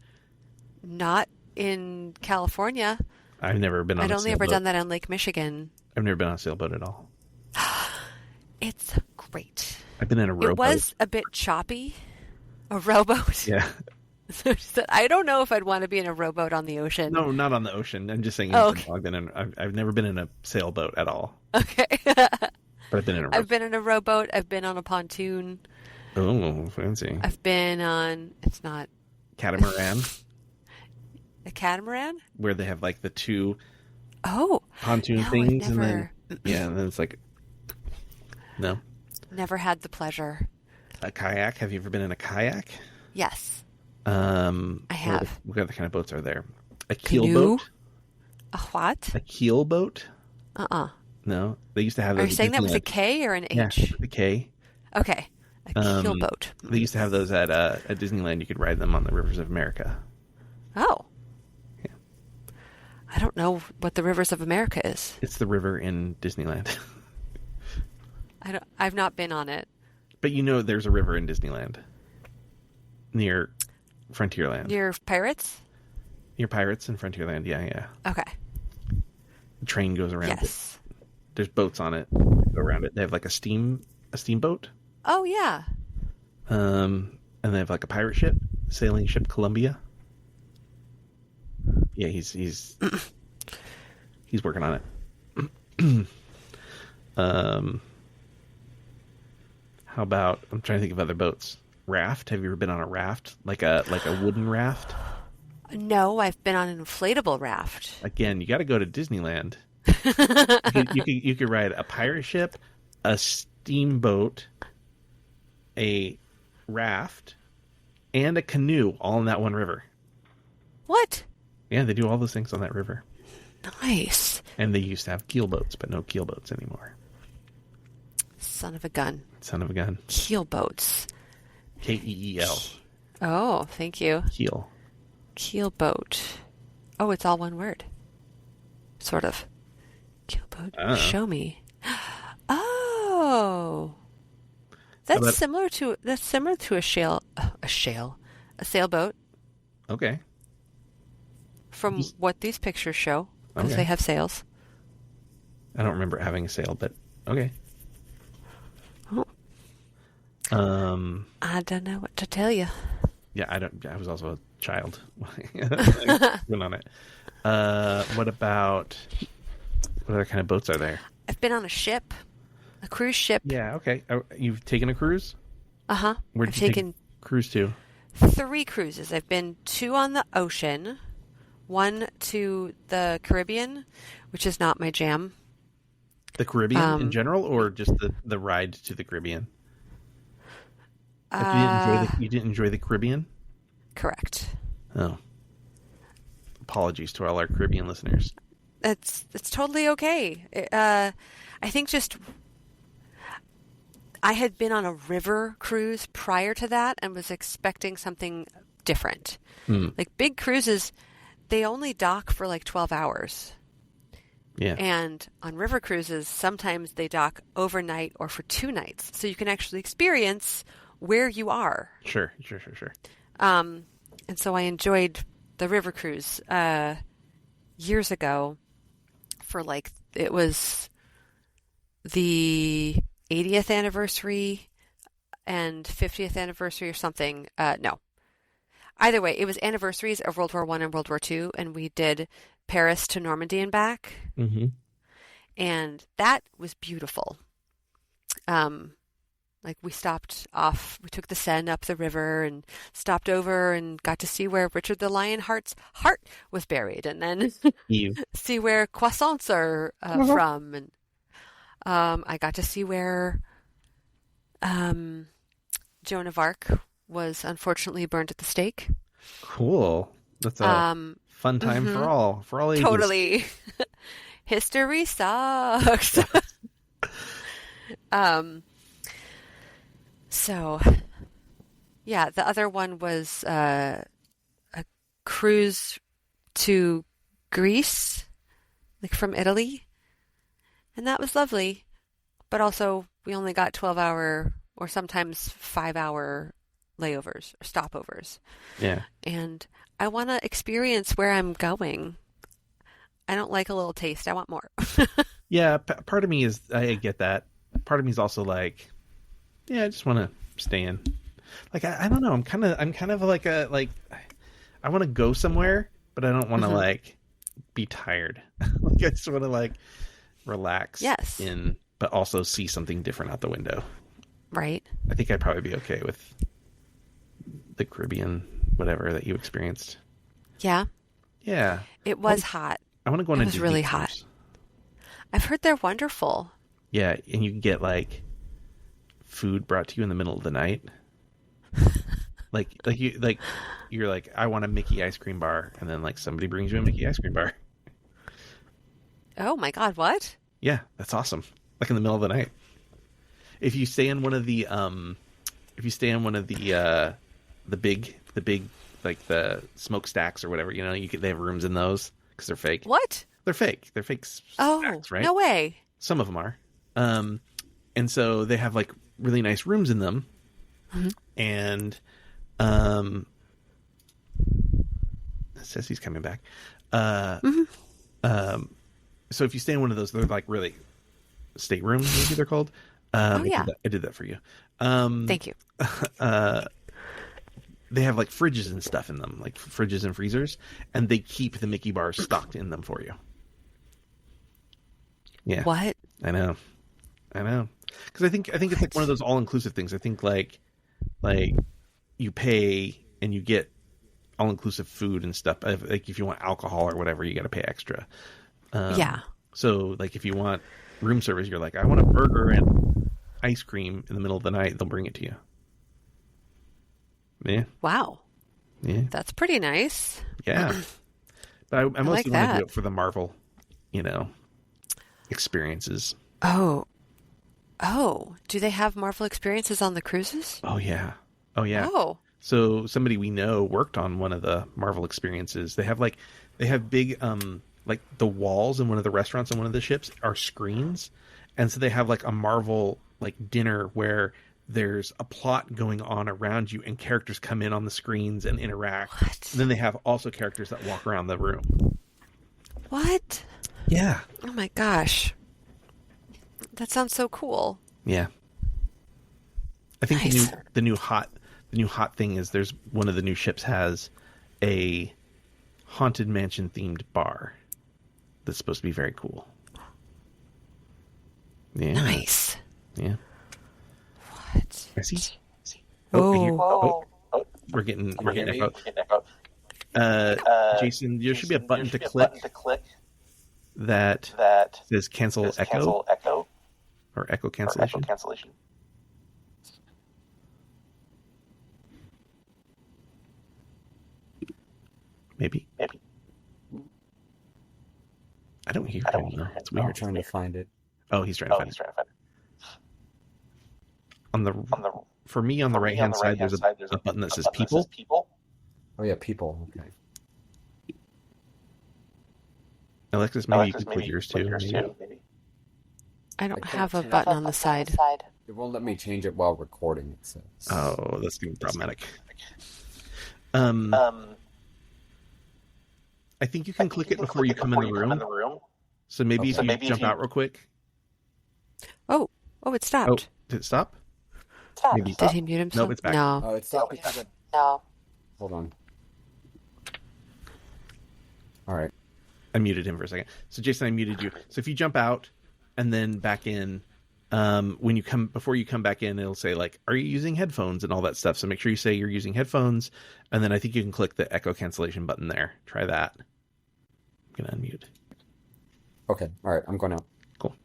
Not in California. I've never been on I'd a only ever sailboat. done that on Lake Michigan. I've never been on a sailboat at all. It's great. I've been in a rowboat. It was a bit choppy. A rowboat. Yeah. So she said, I don't know if I'd want to be in a rowboat on the ocean. No, not on the ocean. I'm just saying. Oh, I've never been in a sailboat at all. Okay. But I've been in a rowboat. I've been in a rowboat. I've been on a pontoon. Oh, fancy. I've been on, it's not Catamaran, a catamaran? where they have like the two Oh. pontoon No, I've things, and then never, and then it's like no. never had the pleasure. A kayak. Have you ever been in a kayak? Yes, I have. What other kind of boats are there? A keel Canoe? boat. A what? A keel boat. No, they used to have those. Are you saying that with a Disneyland. K or an Yeah, H? with a K. Okay. A keelboat. They used to have those at Disneyland. You could ride them on the Rivers of America. Oh. Yeah. I don't know what the Rivers of America is. It's the river in Disneyland. I've not been on it. But you know there's a river in Disneyland. Near Frontierland. Near Pirates? Near Pirates and Frontierland, yeah. Okay. The train goes around Yes. it. There's boats on it that go around it. They have like a steamboat. Oh, yeah. And they have like a pirate ship, sailing ship Columbia. Yeah, he's working on it. How about, I'm trying to think of other boats. Raft? Have you ever been on a raft? Like a wooden raft? No, I've been on an inflatable raft. Again, you got to go to Disneyland. You could ride a pirate ship, a steamboat, a raft, and a canoe all in that one river. What? Yeah, they do all those things on that river. Nice. And they used to have keelboats, but no keelboats anymore. Son of a gun. Son of a gun. Keelboats. Keel. Oh, thank you. Keel. Keelboat. Oh, it's all one word. Sort of. Keelboat. Show me. Oh. That's similar to a sailboat Okay. from what these pictures show, because Okay. they have sails. I don't remember having a sail, but okay. Oh. I don't know what to tell you. Yeah, I was also a child when on it. What other kind of boats are there? I've been on a ship, a cruise ship. Yeah, okay. You've taken a cruise? Uh-huh. Where'd I've you take taken a cruise to? 3 cruises. I've been 2 on the ocean, 1 to the Caribbean, which is not my jam. The Caribbean in general, or just the ride to the Caribbean? Like you didn't enjoy the Caribbean? Correct. Oh. Apologies to all our Caribbean listeners. It's totally okay. I think just I had been on a river cruise prior to that and was expecting something different. Like big cruises, they only dock for like 12 hours. Yeah. And on river cruises, sometimes they dock overnight or for 2 nights. So you can actually experience where you are. Sure. And so I enjoyed the river cruise years ago for it was the 80th anniversary and 50th anniversary or something. No. Either way, it was anniversaries of World War I and World War II, and we did Paris to Normandy and back. Mm-hmm. And that was beautiful. We stopped off, we took the Seine up the river and stopped over and got to see where Richard the Lionheart's heart was buried, and then see where croissants are from. And I got to see where Joan of Arc was unfortunately burned at the stake. Cool. That's a fun time for all ages. Totally. History sucks. So, yeah, the other one was a cruise to Greece, from Italy. And that was lovely. But also, we only got 12-hour or sometimes 5-hour layovers or stopovers. Yeah. And I want to experience where I'm going. I don't like a little taste. I want more. Yeah, part of me is, I get that. Part of me is also like, yeah, I just want to stay in. I don't know. I'm kind of like I want to go somewhere, but I don't want to be tired. I just want to relax. Yes. But also see something different out the window. Right. I think I'd probably be okay with the Caribbean, whatever that you experienced. Yeah. Yeah. It was hot. I want to go on a Disney really hot. cruise. I've heard they're wonderful. Yeah, and you can get food brought to you in the middle of the night. You're like, I want a Mickey ice cream bar, and then somebody brings you a Mickey ice cream bar. Oh my God, what? Yeah, that's awesome. Like in the middle of the night. If you stay in one of the the big like the smokestacks or whatever, they have rooms in those because they're fake. What? They're fake. They're fake Oh, stacks, right? no way. Some of them are. And so they have like really nice rooms in them. Mm-hmm. And it says he's coming back. So if you stay in one of those, they're like really staterooms, maybe they're called. Yeah. I did that for you. Thank you. They have like fridges and stuff in them, like fridges and freezers, and they keep the Mickey bars stocked in them for you. Yeah. What? I know. Because I think it's like one of those all-inclusive things. I think like you pay and you get all-inclusive food and stuff. Like if you want alcohol or whatever, you got to pay extra. Yeah. So like if you want room service, you're like, I want a burger and ice cream in the middle of the night. They'll bring it to you. Yeah. Wow. Yeah. That's pretty nice. Yeah. But I mostly like want to that. do it for the Marvel, experiences. Oh. Do they have Marvel experiences on the cruises? Oh yeah. Oh. So somebody we know worked on one of the Marvel experiences. They have big like the walls in one of the restaurants on one of the ships are screens, and so they have like a Marvel like dinner where there's a plot going on around you and characters come in on the screens and interact. What? And then they have also characters that walk around the room. What? Yeah. Oh my gosh. That sounds so cool. Yeah. I think Nice. the new hot thing is there's one of the new ships has a Haunted Mansion themed bar that's supposed to be very cool. Yeah. Nice. Yeah. What? I see. Oh. I hear- we're getting echo. Jason, there should be a button to click that says cancel echo or echo cancellation. Maybe. I don't hear him though. It's I'm weird. trying to find it. Oh, he's trying to find it. For me on the right hand side, there's a button that says people. Oh yeah, people. Okay. Alexis, maybe you can click yours too. Maybe. I don't I have a can't button on the side. It won't let me change it while recording. It says. Oh, that's gonna be problematic. I think you can click it before you come in the room. So maybe if you jump out real quick. Oh, it stopped. Oh, did it stop? Maybe. Did he mute himself? Nope, it's back. No. Oh, it's not because of... No. Hold on. All right. I muted him for a second. So Jason, I muted you. So if you jump out and then back in, before you come back in, it'll say like, "Are you using headphones?" and all that stuff. So make sure you say you're using headphones, and then I think you can click the echo cancellation button there. Try that. I'm gonna unmute. Okay. All right. I'm going out. Cool.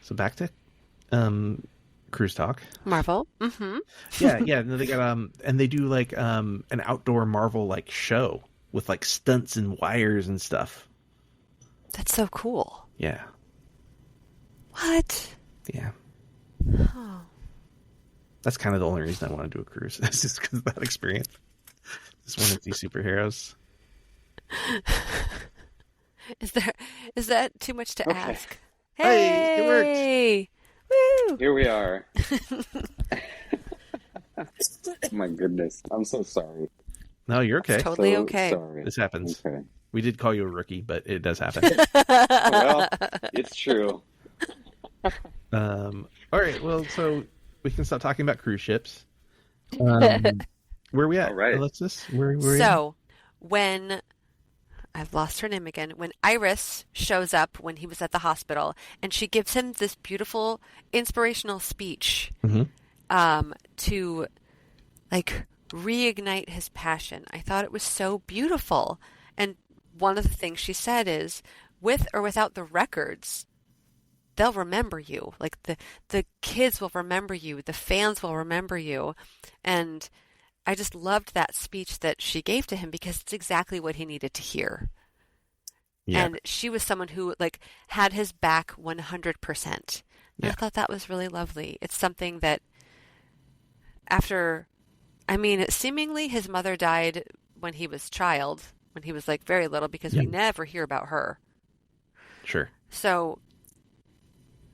So back to cruise talk. Marvel. Mm-hmm. Yeah. No, they got and they do like an outdoor Marvel like show with like stunts and wires and stuff. That's so cool. Yeah. What? Yeah. Oh. That's kind of the only reason I want to do a cruise. It's just because of that experience. Just want to see superheroes. Is that too much to ask? Hey, it worked. Woo! Here we are. My goodness. I'm so sorry. No, you're okay. Totally So okay. Sorry. This happens. Okay. We did call you a rookie, but it does happen. Well, it's true. All right. Well, so we can stop talking about cruise ships. Where are we at? All right. Alexis? Where are you? So, when I've lost her name again, when Iris shows up when he was at the hospital, and she gives him this beautiful inspirational speech to like reignite his passion. I thought it was so beautiful. And one of the things she said is, with or without the records, they'll remember you. Like the kids will remember you, the fans will remember you. And I just loved that speech that she gave to him because it's exactly what he needed to hear. Yeah. And she was someone who like had his back 100%. And Yeah. I thought that was really lovely. It's something that seemingly his mother died when he was when he was like very little, because we never hear about her. Sure. So,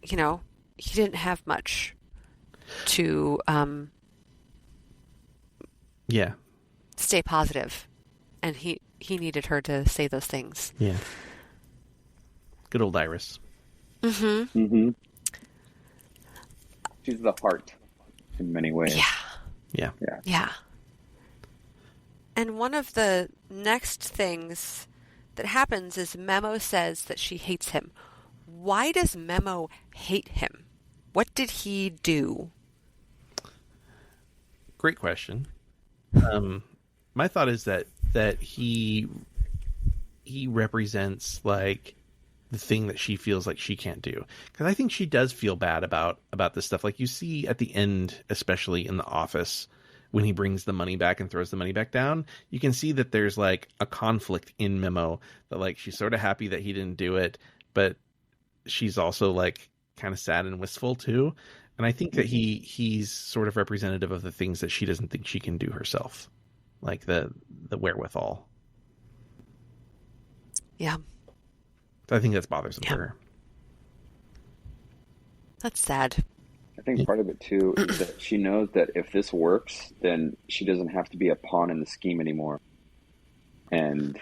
he didn't have much to stay positive, and he needed her to say those things. Yeah. Good old Iris. Mm-hmm. Mm-hmm. She's the heart in many ways. Yeah. Yeah. And one of the next things that happens is Memo says that she hates him. Why does Memo hate him? What did he do? Great question. My thought is that he represents like the thing that she feels like she can't do, because I think she does feel bad about this stuff. Like you see at the end, especially in the office, when he brings the money back and throws the money back down, you can see that there's like a conflict in Memo, that like she's sort of happy that he didn't do it, but she's also like kind of sad and wistful too. And I think that he's sort of representative of the things that she doesn't think she can do herself, like the wherewithal. Yeah. So I think that's bothersome for her. That's sad. I think part of it too is that she knows that if this works, then she doesn't have to be a pawn in the scheme anymore. And,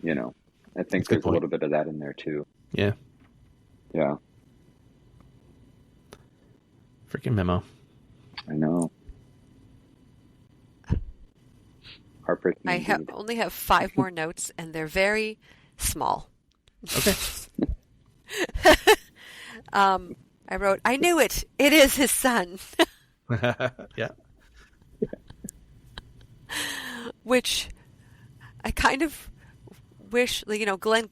I think there's a little bit of that in there too. Yeah. Yeah. Freaking Memo. I know. Heartbreaking. I only have 5 more notes, and they're very small. Okay. I wrote, I knew it. It is his son. Yeah. Which I kind of wish, Glenn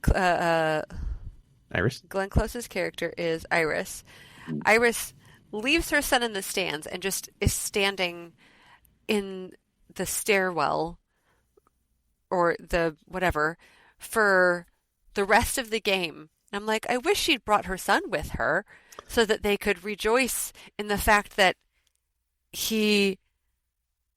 Close's character is Iris. Iris leaves her son in the stands and just is standing in the stairwell or the whatever for the rest of the game. I'm like, I wish she'd brought her son with her so that they could rejoice in the fact that he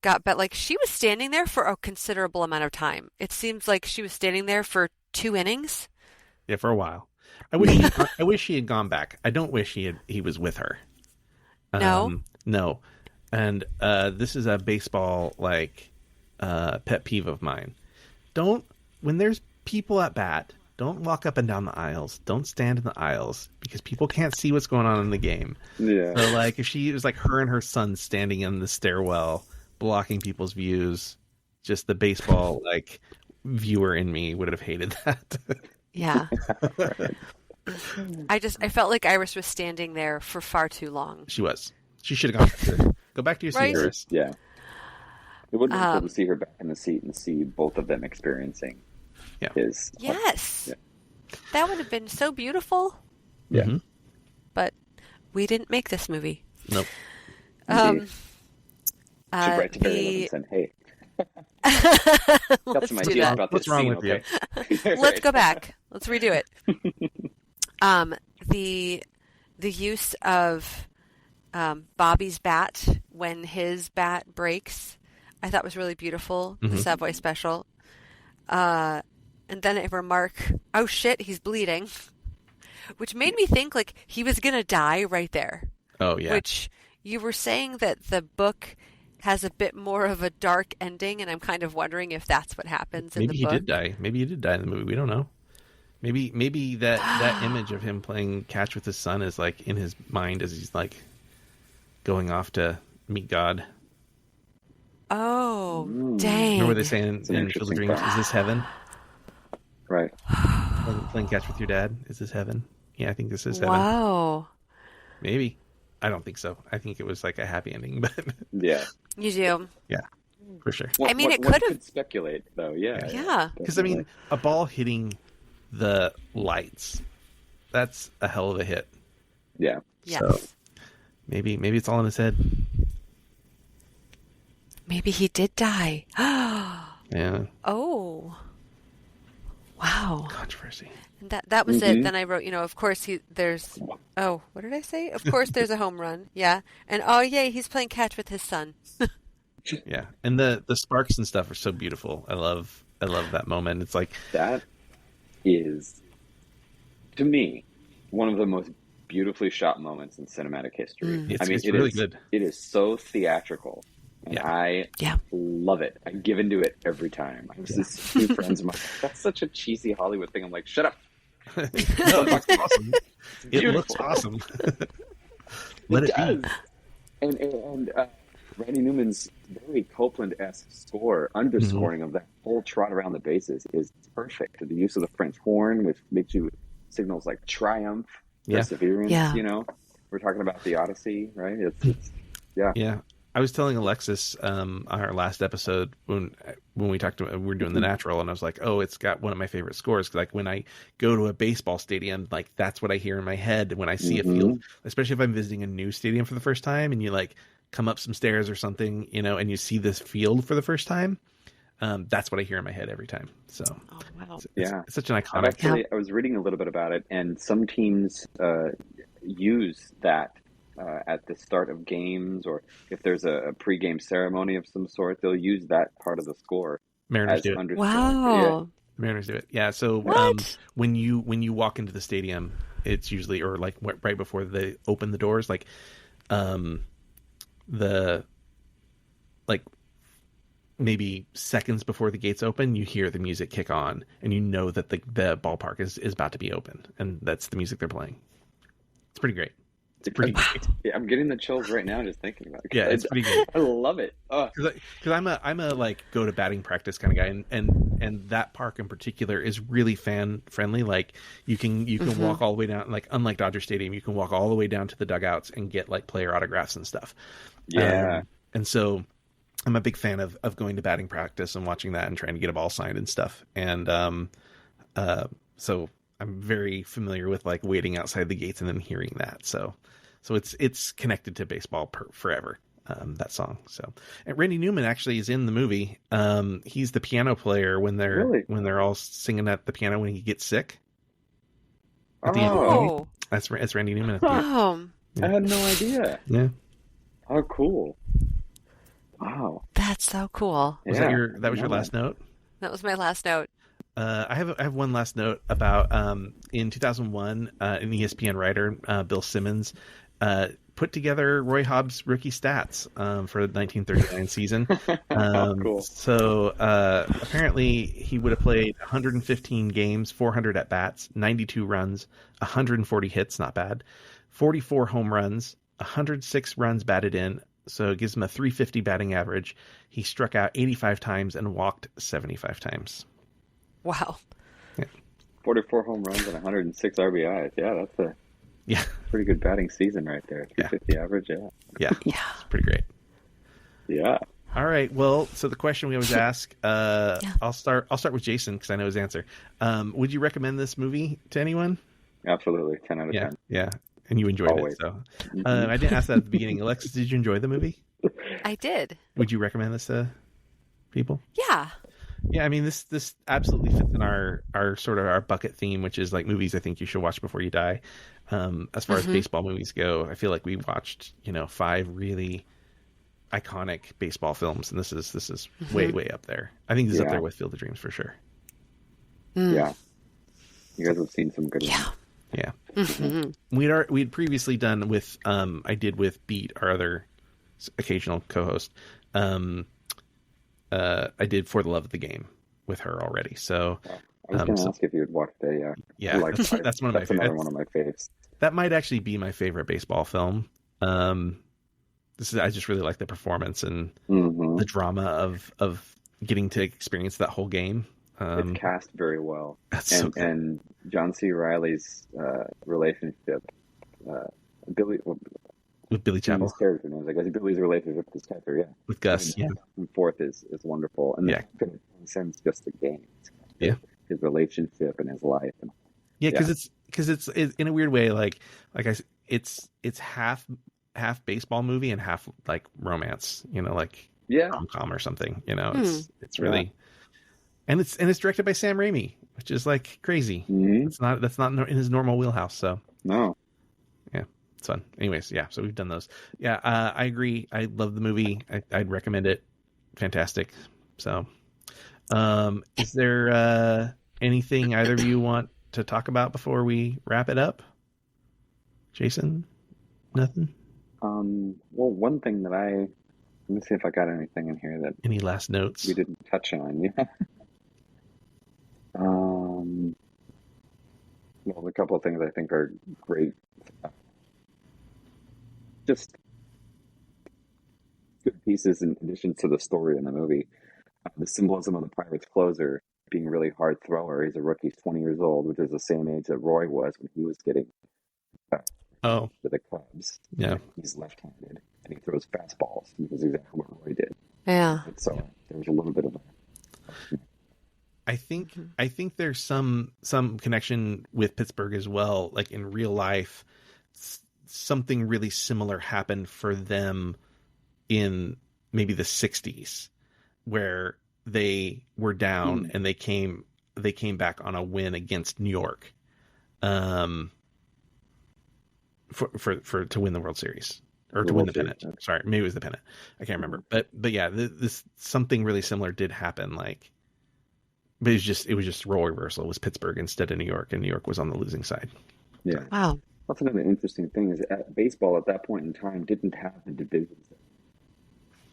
got bet. Like, she was standing there for a considerable amount of time. It seems like she was standing there for 2 innings. Yeah, for a while. I wish he had gone back. I don't wish he was with her. No. No. And this is a baseball pet peeve of mine. When there's people at bat, don't walk up and down the aisles. Don't stand in the aisles, because people can't see what's going on in the game. Yeah. So if she was like her and her son standing in the stairwell, blocking people's views, just the baseball viewer in me would have hated that. Yeah. I felt like Iris was standing there for far too long. She was. She should have gone. Go back to your seat, Right? Iris. Yeah. It would have been cool to see her back in the seat and see both of them experiencing his. Yes. Yeah. That would have been so beautiful. Yeah. Mm-hmm. But we didn't make this movie. Nope. Should write to Barry Lyndon and send, hey. Got some do ideas that. about What's this wrong scene, with you? okay? Let's go back. Let's redo it. The use of Bobby's bat when his bat breaks, I thought was really beautiful. Mm-hmm. The Savoy Special. And then a remark, oh shit, he's bleeding. Which made me think he was going to die right there. Oh, yeah. Which you were saying that the book has a bit more of a dark ending, and I'm kind of wondering if that's what happens in the book. Maybe he did die. Maybe he did die in the movie. We don't know. Maybe that image of him playing catch with his son is in his mind as he's going off to meet God. Oh, dang. Remember they say in an Field of interesting Dreams, thought. is this heaven? Right. Playing catch with your dad? Is this heaven? Yeah, I think this is heaven. Wow. Maybe. I don't think so. I think it was a happy ending, but Yeah. You do. yeah, for sure. I mean, it one could have- could speculate, though. Yeah. Yeah. Because a ball hitting the lights, that's a hell of a hit. Yeah. Yes. So maybe it's all in his head. Maybe he did die. Yeah. Oh. Wow. Controversy. And that was it. Then I wrote, of course there's what did I say? Of course there's a home run. Yeah. And oh yay, he's playing catch with his son. Yeah. And the sparks and stuff are so beautiful. I love that moment. It's like that is, to me, one of the most beautifully shot moments in cinematic history. It's really good. It is so theatrical. And I Yeah. love it. I give into it every time. I was just few friends of mine. That's such a cheesy Hollywood thing. I'm like, shut up. No, it looks awesome. It looks awesome. Let it does. be. And Randy Newman's very Copeland-esque score, underscoring of that whole trot around the bases is perfect. The use of the French horn, which makes you signals like triumph, perseverance. Yeah. We're talking about the Odyssey, right? It's Yeah. I was telling Alexis on our last episode when we talked about we were doing The Natural, and I was like, oh, it's got one of my favorite scores. Like when I go to a baseball stadium, like that's what I hear in my head when I see a field, especially if I'm visiting a new stadium for the first time, and you like come up some stairs or something, and you see this field for the first time. That's what I hear in my head every time. So, wow. it's such an iconic. I was reading a little bit about it, and some teams use that at the start of games, or if there's a pregame ceremony of some sort, they'll use that part of the score. Mariners do it. Wow. Mariners do it. Yeah. So when you walk into the stadium, it's usually or like right before they open the doors, like maybe seconds before the gates open, you hear the music kick on, and you know that the ballpark is about to be open, and that's the music they're playing. It's pretty great. It's pretty great. Yeah, I'm getting the chills right now just thinking about it. Yeah, it's pretty good. I love it. Because I'm a like go to batting practice kind of guy, and that park in particular is really fan friendly. Like you can walk all the way down, like unlike Dodger Stadium, you can walk all the way down to the dugouts and get like player autographs and stuff. Yeah, and so I'm a big fan of going to batting practice and watching that and trying to get a ball signed and stuff. And so I'm very familiar with like waiting outside the gates and then hearing that. So it's connected to baseball forever. That song. So, and Randy Newman actually is in the movie. He's the piano player when they're all singing at the piano when he gets sick. At the end of the movie. That's Randy Newman. Wow. I had no idea. Yeah. Oh, cool. Wow. That's so cool. Was that was your last note? That was my last note. I have one last note about in 2001, an ESPN writer, Bill Simmons, put together Roy Hobbs' rookie stats for the 1939 season. Cool. So apparently he would have played 115 games, 400 at bats, 92 runs, 140 hits, not bad, 44 home runs, 106 runs batted in. So it gives him a 350 batting average. He struck out 85 times and walked 75 times. Wow. Yeah. 44 home runs and 106 RBIs. Yeah, that's a pretty good batting season right there. 350 average, Yeah. It's pretty great. Yeah. All right. Well, so the question we always ask, I'll start with Jason because I know his answer. Would you recommend this movie to anyone? Absolutely. 10 out of 10. Yeah. And you enjoyed it. So I didn't ask that at the beginning. Alexis, did you enjoy the movie? I did. Would you recommend this to people? Yeah. Yeah, I mean this absolutely fits in our sort of our bucket theme, which is like movies I think you should watch before you die. As far as baseball movies go, I feel like we watched 5 really iconic baseball films, and this is way up there. I think this is up there with Field of Dreams for sure. Yeah, you guys have seen some good ones. Yeah. Mm-hmm. We'd previously done with I did with Beat, our other occasional co-host. I did For the Love of the Game with her already. So I was going to ask if you would watch it. Yeah, that's one of my favorites. Another one of my faves. That might actually be my favorite baseball film. I just really like the performance and the drama of getting to experience that whole game. It's cast very well. And John C. Reilly's relationship, with Billy Chapel, his character name, I guess Billy's relationship with his character, with Gus, and forth is wonderful, and in a sense, just a game. His relationship and his life, because it's in a weird way, like it's half baseball movie and half like romance, like rom-com or something. It's really. And it's directed by Sam Raimi, which is like crazy. Mm-hmm. That's not in his normal wheelhouse. So No. yeah, it's fun. Anyways, yeah. So we've done those. Yeah, I agree. I love the movie. I'd recommend it. Fantastic. So, is there anything either of you want to talk about before we wrap it up? Jason, nothing. Well, one thing that let me see if I got anything in here that Any last notes? we didn't touch on. Yeah. Well, a couple of things I think are great. Just good pieces in addition to the story in the movie. The symbolism of the Pirates closer being a really hard thrower. He's a rookie, he's 20 years old, which is the same age that Roy was when he was getting Oh, to the Cubs. yeah. He's left-handed and he throws fastballs, which is exactly what Roy did. Yeah. And so there was a little bit of I think there's some connection with Pittsburgh as well. Like in real life, something really similar happened for them in maybe the 60s, where they were down and they came back on a win against New York, for to win the World Series or to win the pennant. Sorry, maybe it was the pennant. I can't remember. But yeah, this something really similar did happen. Like. But it was just role reversal. It was Pittsburgh instead of New York, and New York was on the losing side. Yeah. Wow. That's another interesting thing is baseball at that point in time didn't have the divisions.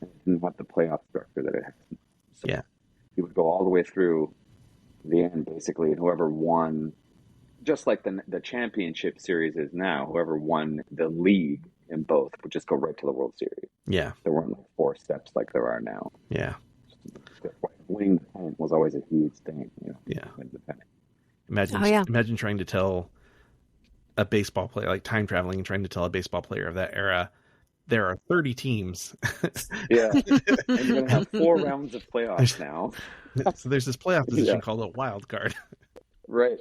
It didn't have the playoff structure that it has. So Yeah. you would go all the way through the end, basically, and whoever won, just like the championship series is now, whoever won the league in both would just go right to the World Series. Yeah. There weren't like 4 steps like there are now. Yeah. Winning the pennant was always a huge thing, Yeah. Win the pennant. Imagine trying to tell a baseball player, like time traveling and trying to tell a baseball player of that era, there are 30 teams. Yeah. And you're going to have 4 rounds of playoffs now. So there's this playoff position called a wild card. Right.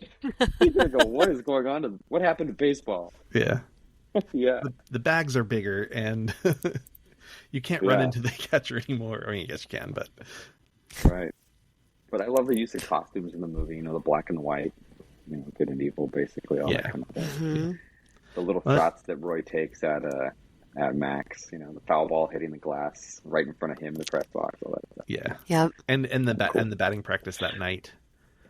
You're going to go, what is going on? What happened to baseball? Yeah. Yeah. The bags are bigger and you can't run into the catcher anymore. I mean, yes, you can, but. Right. But I love the use of costumes in the movie, the black and white, good and evil, basically, all that kind of thing. Mm-hmm. The little shots that Roy takes at Max, the foul ball hitting the glass right in front of him, the press box, all that stuff. Yeah. Yep. And the batting practice that night.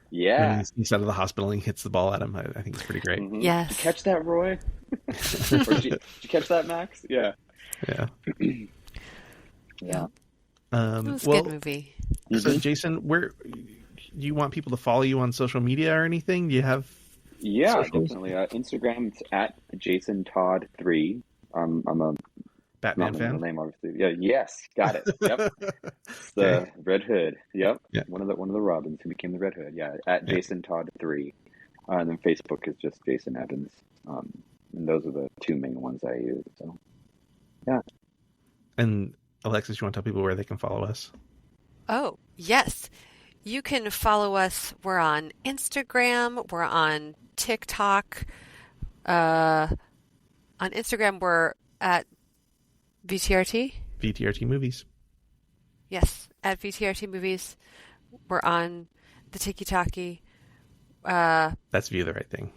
Yeah. When he's out of the hospital and he hits the ball at him. I think it's pretty great. Mm-hmm. Yes. Did you catch that, Roy? Or did you catch that, Max? Yeah. Yeah. Yeah. It was a good movie. So, Jason, where do you want people to follow you on social media or anything? Do you have? Yeah, socials? definitely. Instagram, it's at Jason Todd 3. I'm a Batman fan. Name, obviously. Yeah. Yes. Got it. Yep. It's the Red Hood. Yep. Yeah. One of the Robins who became the Red Hood. Yeah. At Jason Todd 3. And then Facebook is just Jason Evans. And those are the 2 main ones I use. So. Yeah. And Alexis, you want to tell people where they can follow us? Oh, yes. You can follow us. We're on Instagram. We're on TikTok. On Instagram, we're at VTRT. VTRT Movies. Yes, at VTRT Movies. We're on the Tiki Talkie. That's View the Right Thing.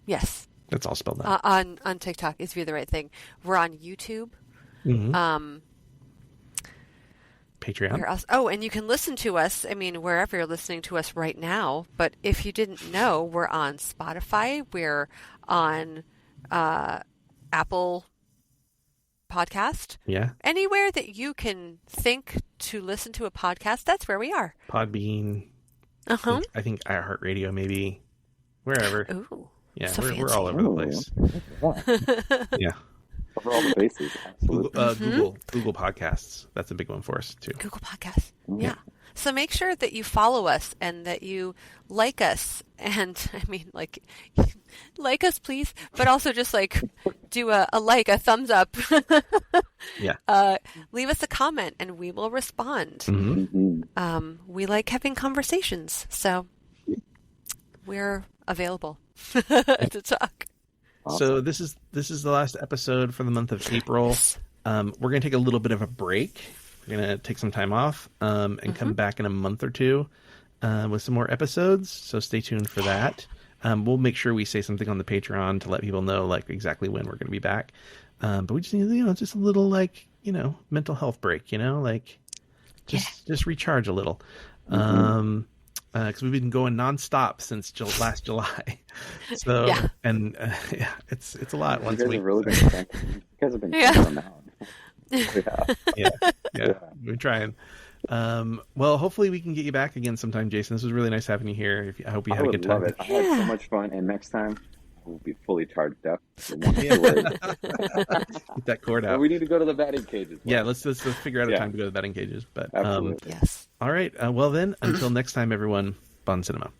Yes. That's all spelled out. On TikTok, it's View the Right Thing. We're on YouTube. Mm-hmm. Patreon. Where else? Oh, and you can listen to us, wherever you're listening to us right now. But if you didn't know, we're on Spotify. We're on Apple Podcast. Yeah. Anywhere that you can think to listen to a podcast, that's where we are. Podbean. Uh-huh. I think iHeartRadio, maybe. Wherever. Ooh. Yeah, so we're all over the place. Yeah. Cover all the bases. Absolutely. Google Podcasts. That's a big one for us, too. Google Podcasts. Yeah. So make sure that you follow us and that you like us. And, like us, please. But also just, do a thumbs up. Yeah. Leave us a comment and we will respond. Mm-hmm. We like having conversations. So we're available to talk. Awesome. So this is the last episode for the month of April. We're going to take a little bit of a break. We're going to take some time off and come back in a month or two. with some more episodes, so stay tuned for that. We'll make sure we say something on the Patreon to let people know like exactly when we're going to be back. But we just need, just a little like, mental health break, like just recharge a little. Because we've been going nonstop since last July. So, and it's a lot. Once you guys a have week. really been cranking. You guys have been cranking them out. Yeah. We're trying. Well, hopefully we can get you back again sometime, Jason. This was really nice having you here. I hope you had a good time. I would love it. I had so much fun, and next time we'll be fully charged up. Get that cord out. Well, we need to go to the batting cages. Yeah, let's figure out a time to go to the batting cages. But absolutely. Yes. All right. Well then, until next time, everyone. Bon cinema.